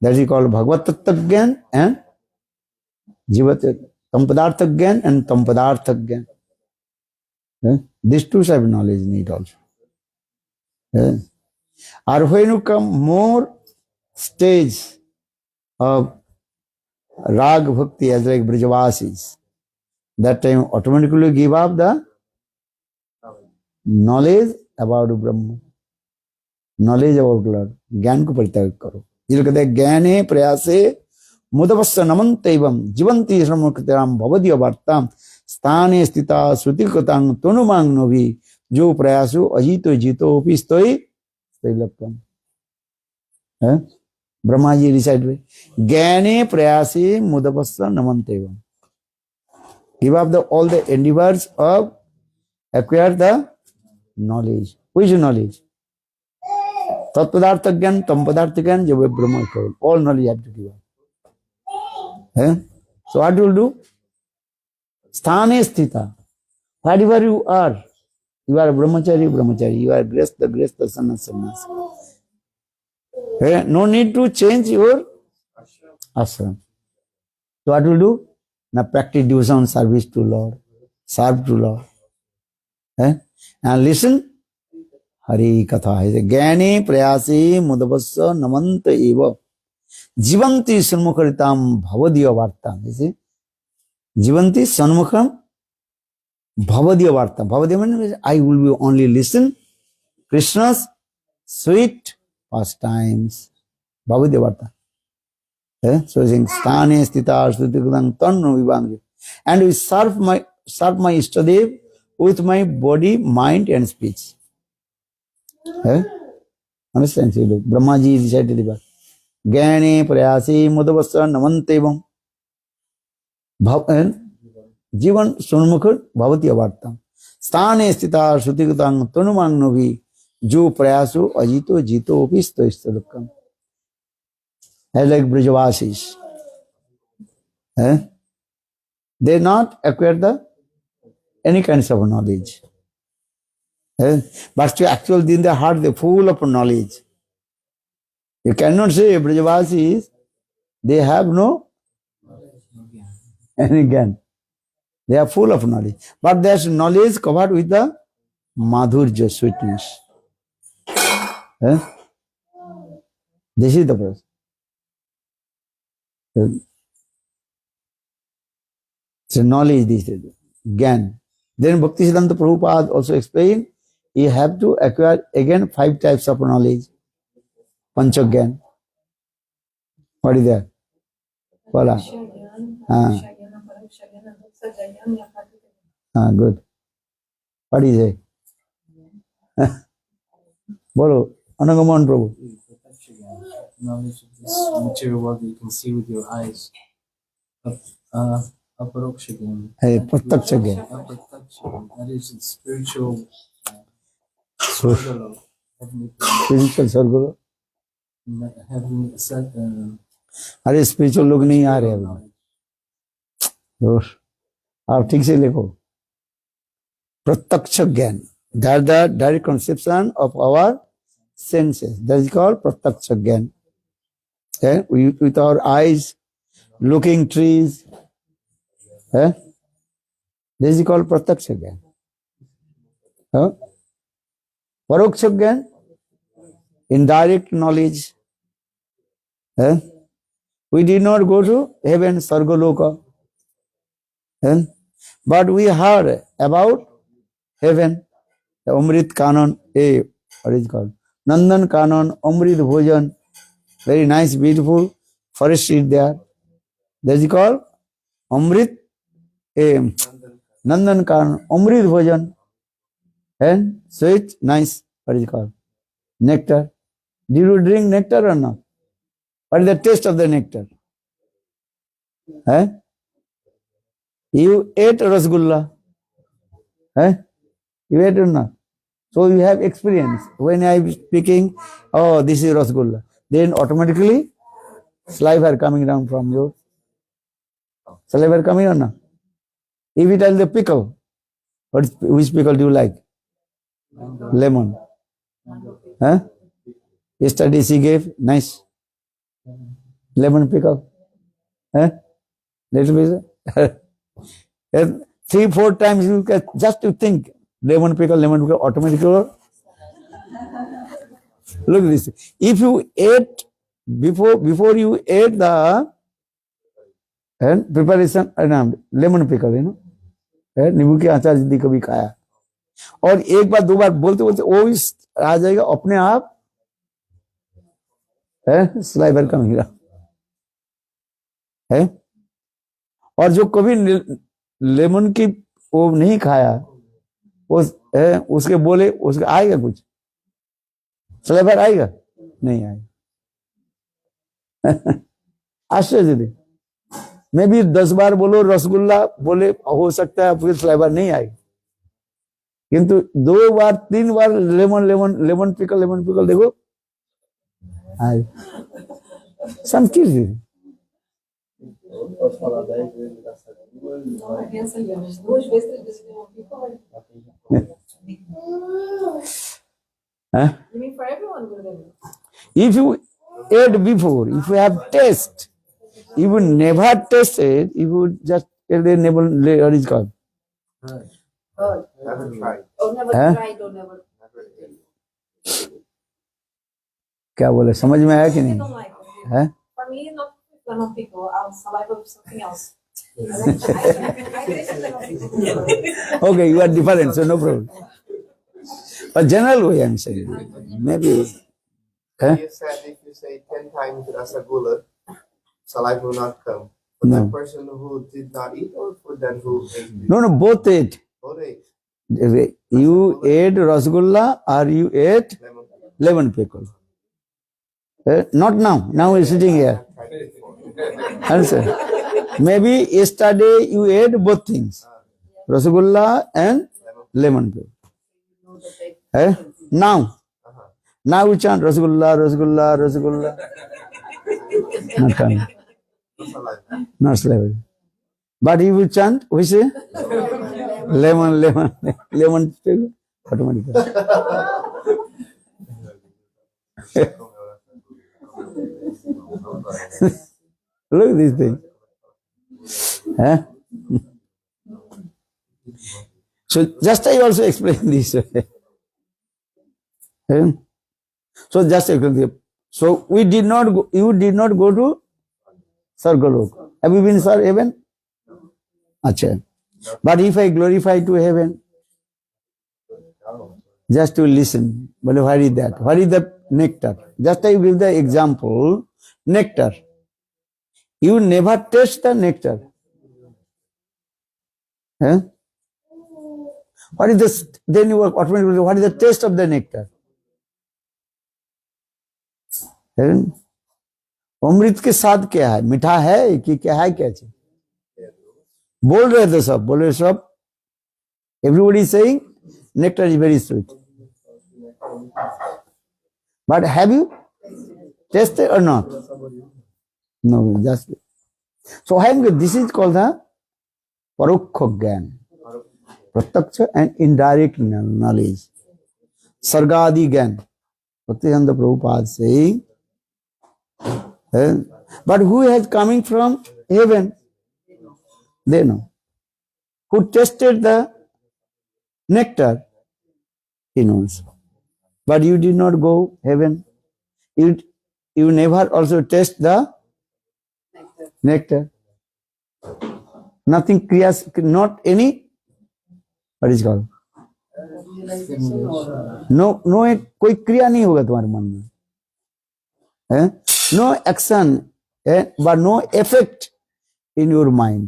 is called Bhagavad Tattva Gyan and Jiva Tampadartha Gyan and Tampadartha Gyan. These two types of knowledge need also. Or when you come more stage of Rag Bhakti as like Brajavasis, that time automatically give up the knowledge about Brahma, knowledge about Lord. ज्ञान को परित्याग करो. इसलिए कहते हैं ज्ञाने प्रयासे मुदवस्स नमन्तेवम जीवन्ति श्रमकृताम भवदीय वार्ताम स्थाने स्थिता श्रुतिकृतांग तनुमांग भी जो प्रयासो अजितो जीतो उपस्तोई तैलपम. ब्रह्मा जी रिसाइड में ज्ञाने प्रयासे मुदवस्स नमन्तेवम. Give up all the endeavors of acquire the knowledge. Which knowledge? Tatpadartha Gyan, Tampadartha Gyan, Jiva Brahma. All knowledge you have to give up. So what you will do? Sthane sthita. Wherever you are brahmachari, brahmachari. You are gresta, gresta, sannyas, sannyas. No need to change your ashram. So what you will do? Now practice devotion service to Lord. Serve to Lord. And listen. Hari Katha. Gyane prayase mudavassa namanta eva. Jivanti sanmukharitam bhavadiya vartam. You see? Jivanti sanmukham bhavadiya vartam. Bhavadiya means I will be only listen Krishna's sweet pastimes. Bhavadiya vartam. So saying sthane sthita shrutikudang tannu vibhangi. And we serve my Ishtadev with my body, mind and speech. Understand? Brahma ji recited the verse. Gyane prayase mudavassa namantevam. Jivan sunmukhar bhavati avartam. Sthane sthita shrutikudang tanumang vi jo prayaso ajito jito opisto istadukam. As like Brajavasis. They not acquire any kinds of knowledge. But actually in their heart they full of knowledge. You cannot say Brajavasis, they have no any gyan. They are full of knowledge. But their knowledge covered with the madhurja, sweetness. This is the person. So knowledge, this is Gyan. Then Bhaktisiddhanta Prabhupada also explained, you have to acquire again 5 types of knowledge. Pancha Gyan. What is that? Voila. Good. What is it? Bolo, Anagaman Prabhu. knowledge of this material world that you can see with your eyes. Aparoksha Gyan. Hey, Pratyaksha Gyan. Apratyaksha Gyan. That is the spiritual So, Swargalok, heavenly planet, spiritual circle heavenly अरे spiritual लोग नहीं आ रहे अभी knowledge. दोस्त आप ठीक से लिखो प्रत्यक्ष ज्ञान that the direct conception of our senses that is called pratyaksha gyan. With our eyes looking trees, this is called pratyaksha gyan. Paroksha gyan, indirect knowledge. We did not go to heaven, sargaloka, but we heard about heaven, the Amrit Kanon, what is it called? Nandan Kanon, Amrit Bhojan, very nice, beautiful forest is there. That is called Amrit, Nandan Kanon, Amrit Bhojan, and sweet, nice, what is it called? Nectar. Did you drink nectar or not? What is the taste of the nectar? You ate rasgulla. You ate or not? So you have experience. When I am speaking, oh, this is rasgulla, then automatically saliva coming down from your saliva coming or not? If you tell the pickle, which pickle do you like? Lemon. Yesterday she gave nice lemon pickle. Little bit. 3-4 times you can just to think lemon pickle, automatically. Look at this. If you ate before you ate the preparation lemon pickle, नींबू के अचार यदि कभी खाया और एक बार दो बार बोलते बोलते वो आ जाएगा अपने आप स्लाइवर का मिला है। और जो कभी लेमन की वो नहीं खाया उसके बोले उसका आएगा कुछ स्लाइवर आएगा नहीं आएगा। आश्चर्य दे मैं भी 10 बार बोलो रसगुल्ला बोले हो सकता है फिर फ्लेवर नहीं आएगा किंतु 2 बार 3 बार लेमन पिकल देखो some kids did. Não, pensa ali, umas 2 vezes, 3 vezes que eu ouvi falar. You mean for everyone, Gurudev? If you ate before, if you have taste, if you never tasted, if you just never what is called? Never tried. Or never Huh? tried or never. क्या बोले समझ में आया कि I नहीं? don't like it. है? For me, not lemon pickle. I'll saliva with something else. I taste lemon pickle. Okay, you are different, so no problem. But general way I'm saying, maybe. You said if you say 10 times rasagula, saliva will not come. For No. that person who did not eat or for that who ate? No, both ate. Both ate. You ate rasgulla or you ate lemon pickle. Not now. Now we're sitting here. Answer. Maybe yesterday you ate both things, rasgulla and lemon pickle. Now we chant rasgulla. Not coming. Not saliva. But if you chant, we say lemon pickle, automatically. Look at this thing. So just I also explain this. So just explain this. So we did not go, you did not go to Sargalok. Have you been Sir heaven? Achha. But if I glorify to heaven, just to listen. But what is that? What is the nectar? Just I give the example. Nectar. You never taste the nectar. What is this? Then you are automatically, what is the taste of the nectar? अमृत के साथ क्या है? मीठा है कि क्या है? क्या चीज बोल रहे थे सब? बोले सब everybody saying nectar is very sweet, but have you tasted or not? No, just so this is called the parokha gyan, pratyaksha and indirect knowledge, sargadi gyan. Bhaktivedanta Prabhupada saying, but who has coming from heaven? They know. Who tasted the nectar? He knows. But you did not go heaven. You never also taste the nectar. Nothing kriyas, not any, what is called? No, एक कोई क्रिया नहीं होगा तुम्हारे मन में, no action, but no effect in your mind.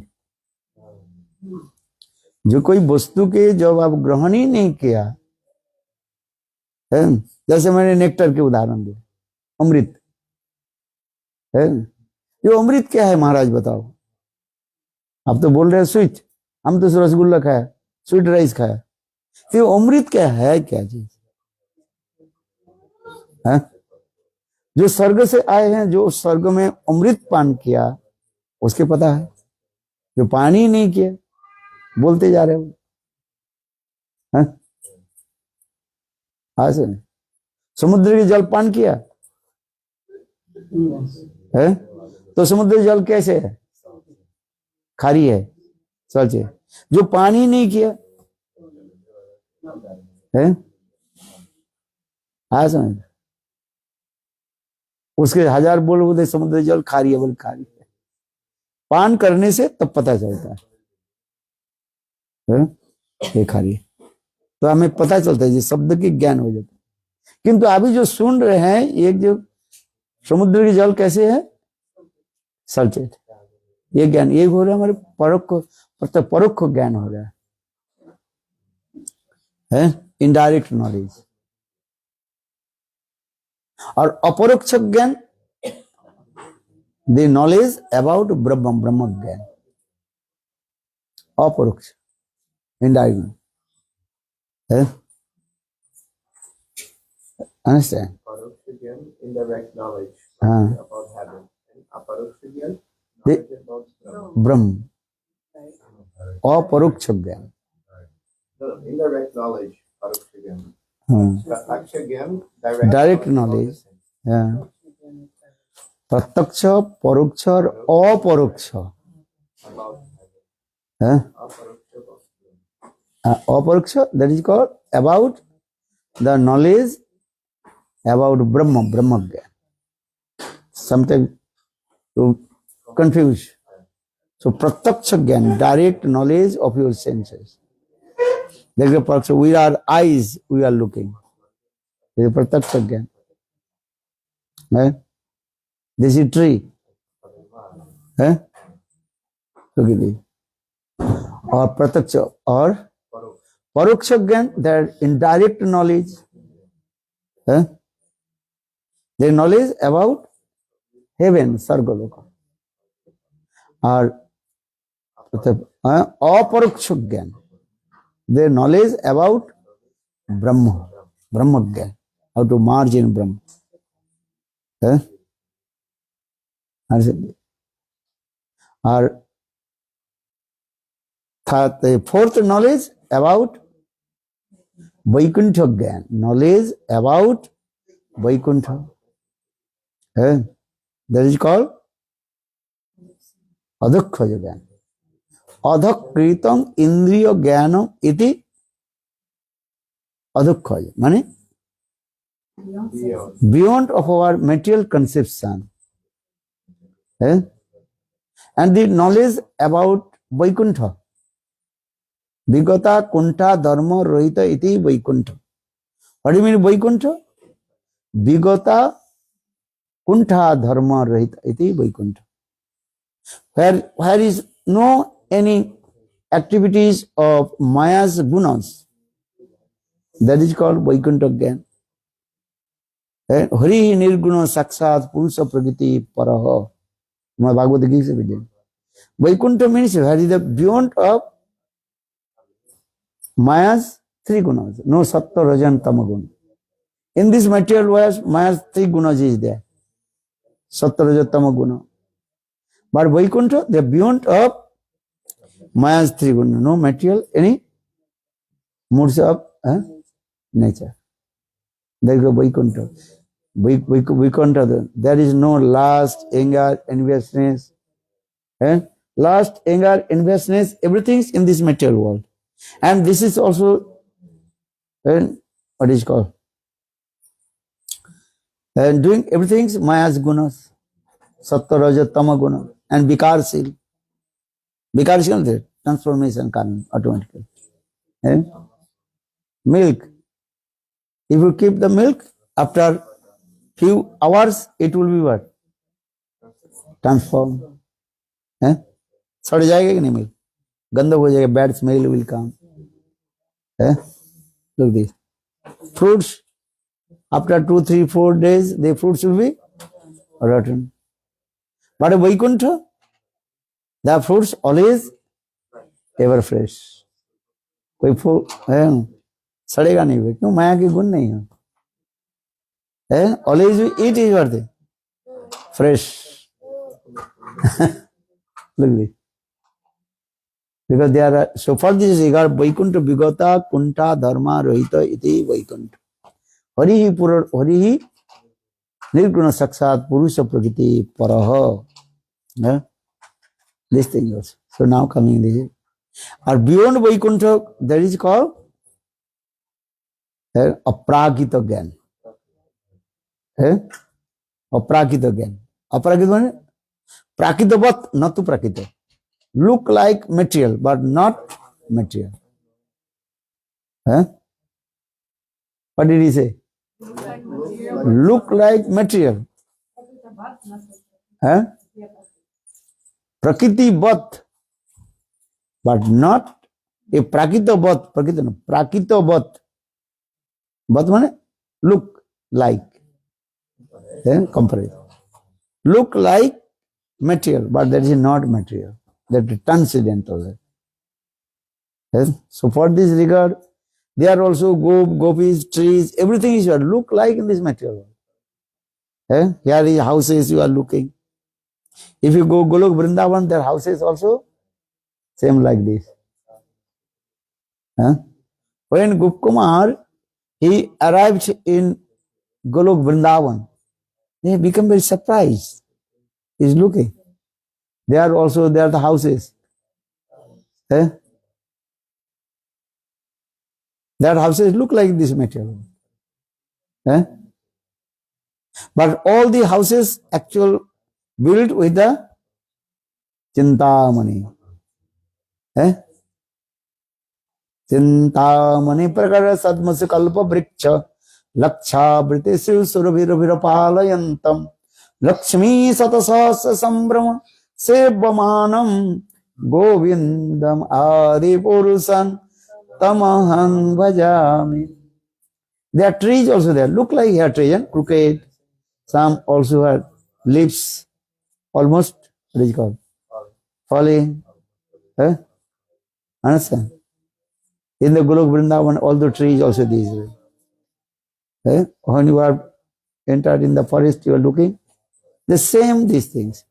जो कोई वस्तु के जब आप ग्रहण ही नहीं किया, जैसे मैंने नेक्टर के उदाहरण दिया, अमृत है, ये अमृत क्या है महाराज बताओ? आप तो बोल रहे हैं स्वीट, हम तो रसगुल्ला खाया, स्वीट राइस खाया, तो अमृत क्या है? क्या चीज है? जो स्वर्ग से आए हैं, जो स्वर्ग में अमृत पान किया, उसके पता है। जो पानी नहीं किया, बोलते जा रहे हो, ऐसे समुद्र के जल पान किया है, तो समुद्र जल कैसे है? खारी है, सच है। जो पानी नहीं किया है, हाँ समझ, उसके हजार बोल समुद्र जल खारी है, बोल खारी है। पान करने से तब पता चलता है ये खारी है, तो हमें पता चलता है, ये शब्द की ज्ञान हो जाता है। किंतु अभी जो सुन रहे हैं, एक जो समुद्र की जल कैसे है? सल्चेट, ये ज्ञान, ये हो रहा है हमारे परोक्ष ज्ञान हो रहा है, इनडायरेक्ट नॉलेज। और अपरोक्ष ज्ञान, द नॉलेज अबाउट ब्रह्म, ब्रह्म ज्ञान, अपरोक्ष, इनडायरेक्ट है। Understand? Paroksha gyan, indirect knowledge हाँ, about heaven. And aparoksha gyan, The- knowledge about Brahma. ब्रह्म, अपरोक्ष ज्ञान, The indirect knowledge, paroksha gyan. हाँ, Pratyaksha gyan, Direct knowledge. हाँ, प्रत्यक्ष, परोक्ष और अपरोक्ष about heaven. है। Aparoksha about Brahma. अपरोक्ष, that is called about the knowledge about Brahma, Brahma ज्ञान। Sometimes you confuse. So प्रत्यक्ष ज्ञान, direct knowledge of your senses. देखिए प्रत्यक्ष, we are eyes, we are looking. ये प्रत्यक्ष ज्ञान है। This is tree है, look at it. और प्रत्यक्ष और परोक्ष ज्ञान, that indirect knowledge है, the knowledge about heaven, स्वर्गलोक। और अपरोक्ष ज्ञान, the knowledge about ब्रह्म, ब्रह्म ज्ञान, how to merge in ब्रह्म है। और फोर्थ नॉलेज अबाउट वैकुंठ ज्ञान, नॉलेज अबाउट वैकुंठ है, दैट इज कॉल्ड अधोक्षज ज्ञान। अधकृतम इंद्रिय ज्ञानम इति अधोक्षज, माने beyond. beyond of our material conception, and the knowledge about Vaikuntha, Vigata Kunta Dharma Rohita iti Vaikuntha. What do you mean Vaikuntha? Vigata Kunta Dharma Rohita iti Vaikuntha. Where is no any activities of Maya's gunas, that is called Vaikuntha Gyan. Hari Nirguna Sakshat Purusha Prakriti Paraha. My Bhagavad Gita begins. Vaikuntha means where is the beyond of Maya's three gunas. No Sattva, Rajan, Tamagun. In this material world, Maya's three gunas is there. Sattva, Rajan, Tamaguna. But Vaikuntha, they are beyond of Maya's three gunas. No material, any moods of nature. There is a Vaikuntha. Vaikuntha, there is no lust, anger, enviousness. Lust, anger, enviousness, everything is in this material world. And this is also, what is called? Doing everything is Maya's gunas. Sattva, Raja, Tama guna. And Vikarsil. Vikarsil is transformation coming automatically. Milk. If you keep the milk, after few hours, it will be what? Transformed. सड़ जाएगा कि नहीं milk? गंदा हो जाएगा, bad smell will come. Look this. Fruits, after 2, 3, 4 days, the fruits will be rotten. But Vaikuntha, the fruits always ever fresh. कोई फूल सड़ेगा नहीं भाई, क्यों? माया के गुण नहीं है. Always we eat is what? Fresh. Look this. Because there are, so for this regard, Vaikuntha Vigata Kunta Dharma Rohita iti Vaikuntha. Harihi Nirguna Sakshat Purusha Prakriti Paraha. This thing also. So now coming this. Or beyond Vaikuntha, that is called Aprakita Gyan. Aprakita Gyan. Aprakita means Prakitavat, not to Prakita. Look like material, but not material. What did he say? Look like material. Prakriti Bhat, but not a Prakita Bhat. Prakita Bhat. Bhat means look like. Comparison. Look like material, but that is not material. That is transcendental. So for this regard, there are also gopis, trees, everything is what look like in this material world. Here is houses you are looking. If you go Golok Vrindavan, their houses also same like this. When Gopkumar, he arrived in Golok Vrindavan, they become very surprised. He is looking. There are the houses. Their houses look like this material. But all the houses actual built with the Chintamani. Chintamani prakara sadmasa kalpa vriksha laksha britesu surabhira palayantam Lakshmi satasasa sambrama Sevamanam Govindam Adi Purusan Tamahang Bhajami. There are trees also there. Look like hair trees, crooked. Some also have leaves, almost, what is it called? Falling. Understand? In the Golok Vrindavan, all the trees also these way. When you are entered in the forest, you are looking. The same these things.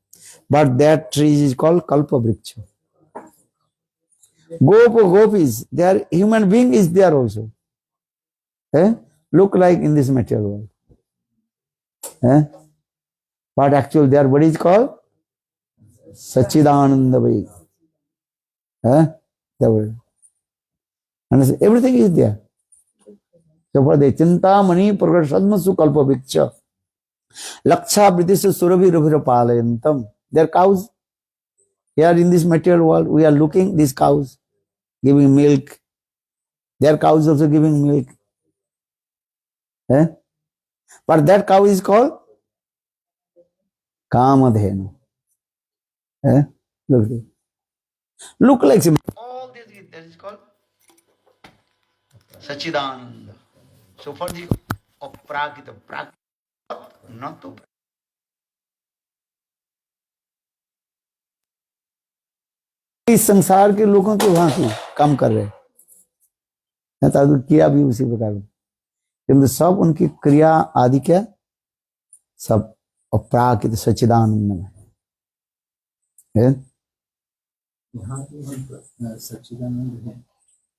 But that tree is called Kalpa Vriksha. Gopis, their human being is there also. Look like in this material world. But actually their body is called Sachidananda Vai. The word. And everything is there. So for the Chintamani Prakasadmasu Kalpa Vriksha Laksha Britisu Surabhi Rubhira Palayantam. They are cows. Here in this material world, we are looking these cows giving milk. Their cows also giving milk. But that cow is called Kamadhenu. Look like him. All this that is called Sachidananda. So for the Prakita, not to इस संसार के लोगों के वहां से काम कर रहे हैं ताकि क्रिया भी उसी प्रकार किंतु सब उनकी क्रिया आदि क्या सब अपराकृत सच्चिदानंद में है। यहाँ पे हम सच्चिदानंद है।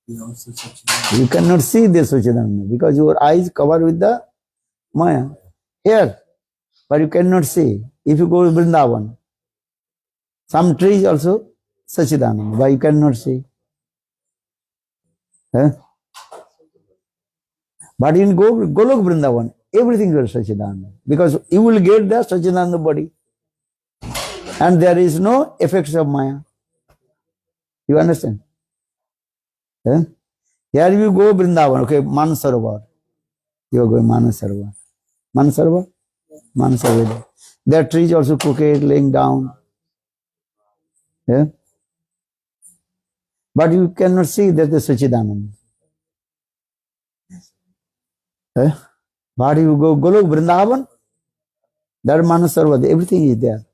We also Satchidananda. You cannot see the Satchidananda because your eyes covered with the Maya here, but you cannot see. If you go to Vrindavan, some trees also Satchidananda, but you cannot see. Huh? But in Golok Vrindavan, everything is Satchidananda because you will get the Satchidananda body and there is no effects of Maya. You understand? Huh? Here you go Vrindavan, okay, Manasarovar. You are going Manasarovar. Manasarovar? Manasarovar. There are trees also crooked, laying down. Yeah? But you cannot see that the Satchidananda. Yeah? But you go Golok Vrindavan, there Manasarovar, everything is there.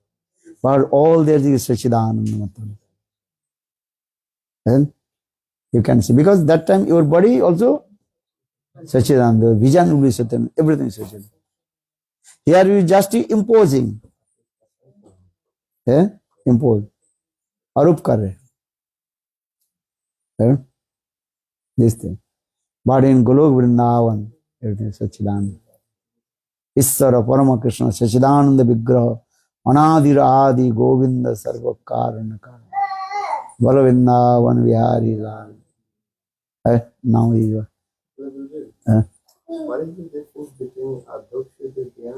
But all there is Satchidananda. Yeah? You can see because that time your body also Satchidananda, vision will be Satchidananda, everything is Satchidananda. Here you just imposing, impose, arup kar rahe, this thing. But in Golok Vrindavan, everything is Satchidananda. Issara Parama Krishna Satchidananda Vigraha Anadir Adi Govinda Sarva Karana Karana Balavindavan Vihari Lal. Now he is. What is the difference between Adhoksha Gyan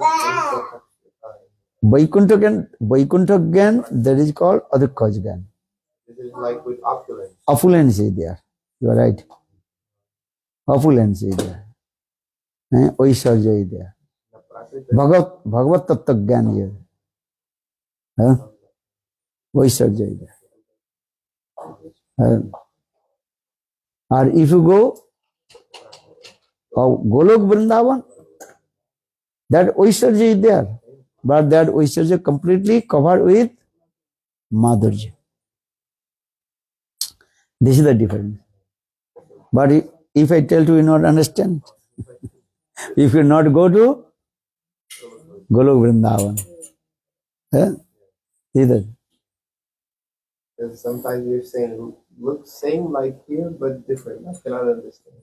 and Vaikuntha Gyan, that is called Adhikaj Gyan. This is like with opulence. Affluence is there. You are right. Affluence is there. Oisharja is there. Bhagavat Tattva Gyan is there. Oisharja is there. Or if you go Golok Vrindavan, that Oisharja is there. But that Oisharja completely covered with Madhurja. This is the difference. But if I tell you, you not understand. If you not go to Golok Vrindavan, either. Sometimes you're saying looks same like here but different. I cannot understand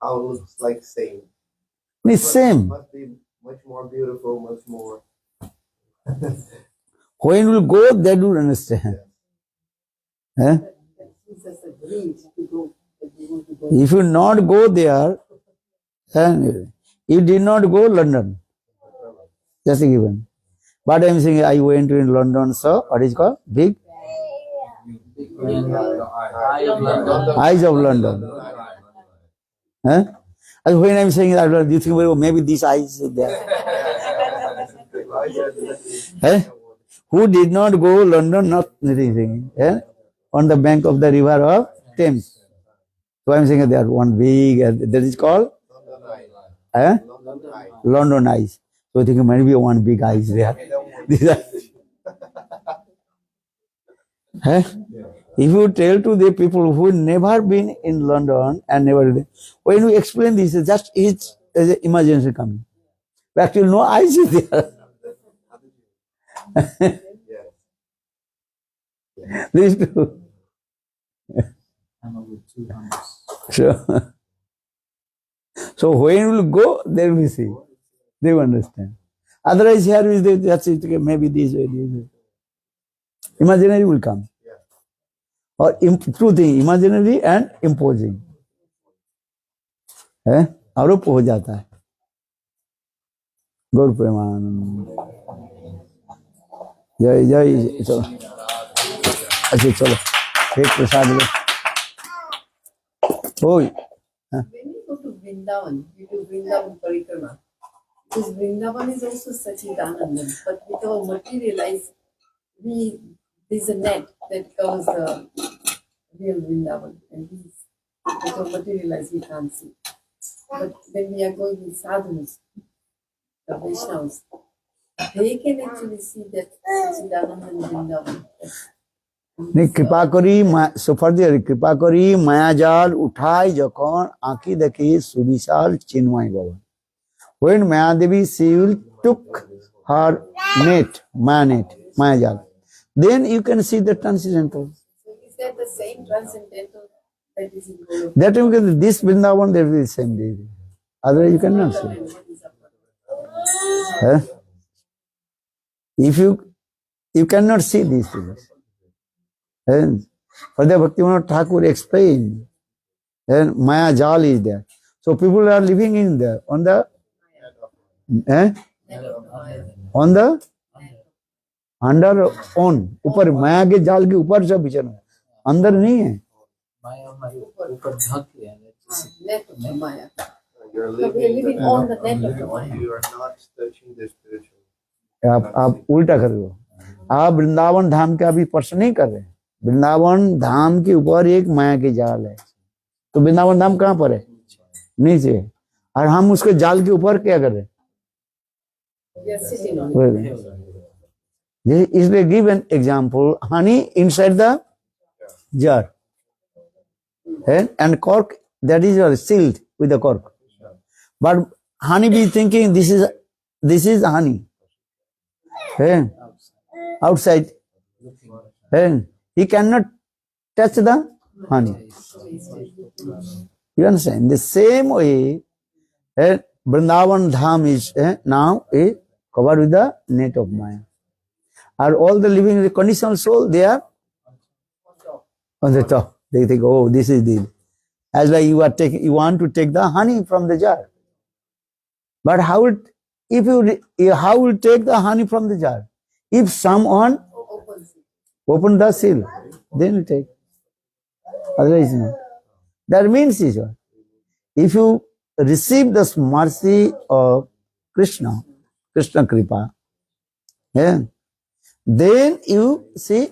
how it looks like same. It's same. Must be much more beautiful, much more. When you go, then you understand. If you not go there, then you did not go London. Just given. But I am saying I went to London, so what is called? Big Eyes of London. And when I am saying that, do you think, well, maybe these eyes are there? Who did not go London, not anything, on the bank of the river of Thames. So I am saying there one big, that is called London eyes. So I think maybe one big eyes there. If you tell to the people who never been in London and never, when you explain this, just it's as an imagination coming. But actually no eyes is there. These two. I'm with 2 hands. Sure. So when you will go, they will see. They will understand. Otherwise here is that's it, maybe this way, this way. Imaginary will come. Or two things, imaginary and imposing. आरोप हो जाता है. गौर प्रेमानंद. जय जय. चलो अच्छा चलो एक प्रसाद लो. When you go to Vrindavan, you do Vrindavan Parikrama. Because Vrindavan is also Satchidananda, but with our materialized, there's a net that covers the real Vrindavan, and with our materialized we can't see. But when we are going with sadhus, the Vaishnavas, they can actually see that Sachidananda in Vrindavan. नहीं कृपा करी सुफर्दियर कृपा करी मायाजाल उठाई जखन आंखी देखी सुविशाल चिन्मय भवन when Mayadevi she will took her net mayajal, then you can see the transcendental. So is that the same transcendental that is in Goloka? That you can, this Vrindavan there will be the same day, otherwise you cannot see. And what is up? Huh? If you cannot see these things. And Further Bhaktivinoda Thakur explained, and Maya Jal is there. So people are living in there on the under on ऊपर माया के जाल के ऊपर सब विचरण अंदर नहीं है माया हमारे ऊपर ढक लिया है जैसे Net of the Maya. You're So we are living living on the net of the Maya. you are not touching the spiritual. आप उल्टा कर रहे हो आप वृंदावन धाम का अभी प्रश्न नहीं कर रहे वृंदावन धाम के ऊपर एक माया के जाल है तो वृंदावन धाम कहाँ पर है नीचे और हम उसके जाल के ऊपर क्या कर रहे हैं We are sitting on it. Is they give an example, honey inside the jar, and cork that is sealed with the cork. But honey be thinking this is honey, outside, he cannot touch the honey. You understand? The same way, Vrindavan Dham is now covered with the net of Maya. Are all the living conditional soul, they are on the top. They think, oh, this is the, as like you want to take the honey from the jar. But how will take the honey from the jar? If someone open the seal, then you take. Otherwise, no. That means is what? If you receive this mercy of Krishna Kripa, then you see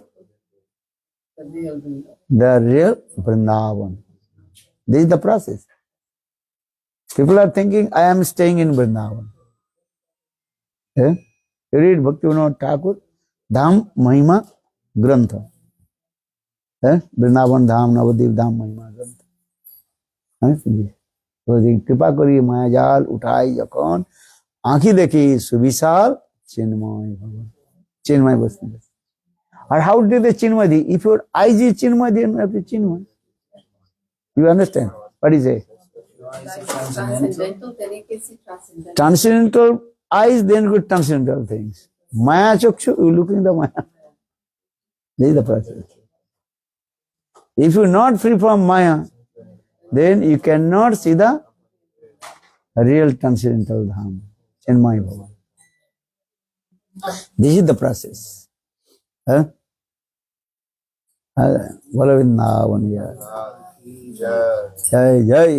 the real Vrindavan. This is the process. People are thinking, I am staying in Vrindavan. You read Bhaktivinoda Thakur, Dham Mahima Grantha. Vrindavan Dham, Navadip Dham Mahima Grantha. कृपा करिए मायाजाल उठाई जखन आंखी देखी सुविशाल चिन्मय भवन चिन्मय वस्तु. And how did the Chinmay? If your eyes is Chinmay, then you have to Chinmay. You understand? What is it? Transcendental, then you can see transcendental. Transcendental eyes, then good transcendental things. Maya Chakshu, you looking the Maya. This is the process. If you are not free from Maya, then you cannot see the real transcendental Dham, Chinmay Bhavan. This is the process. Bola Vrindavan, Jai Jai.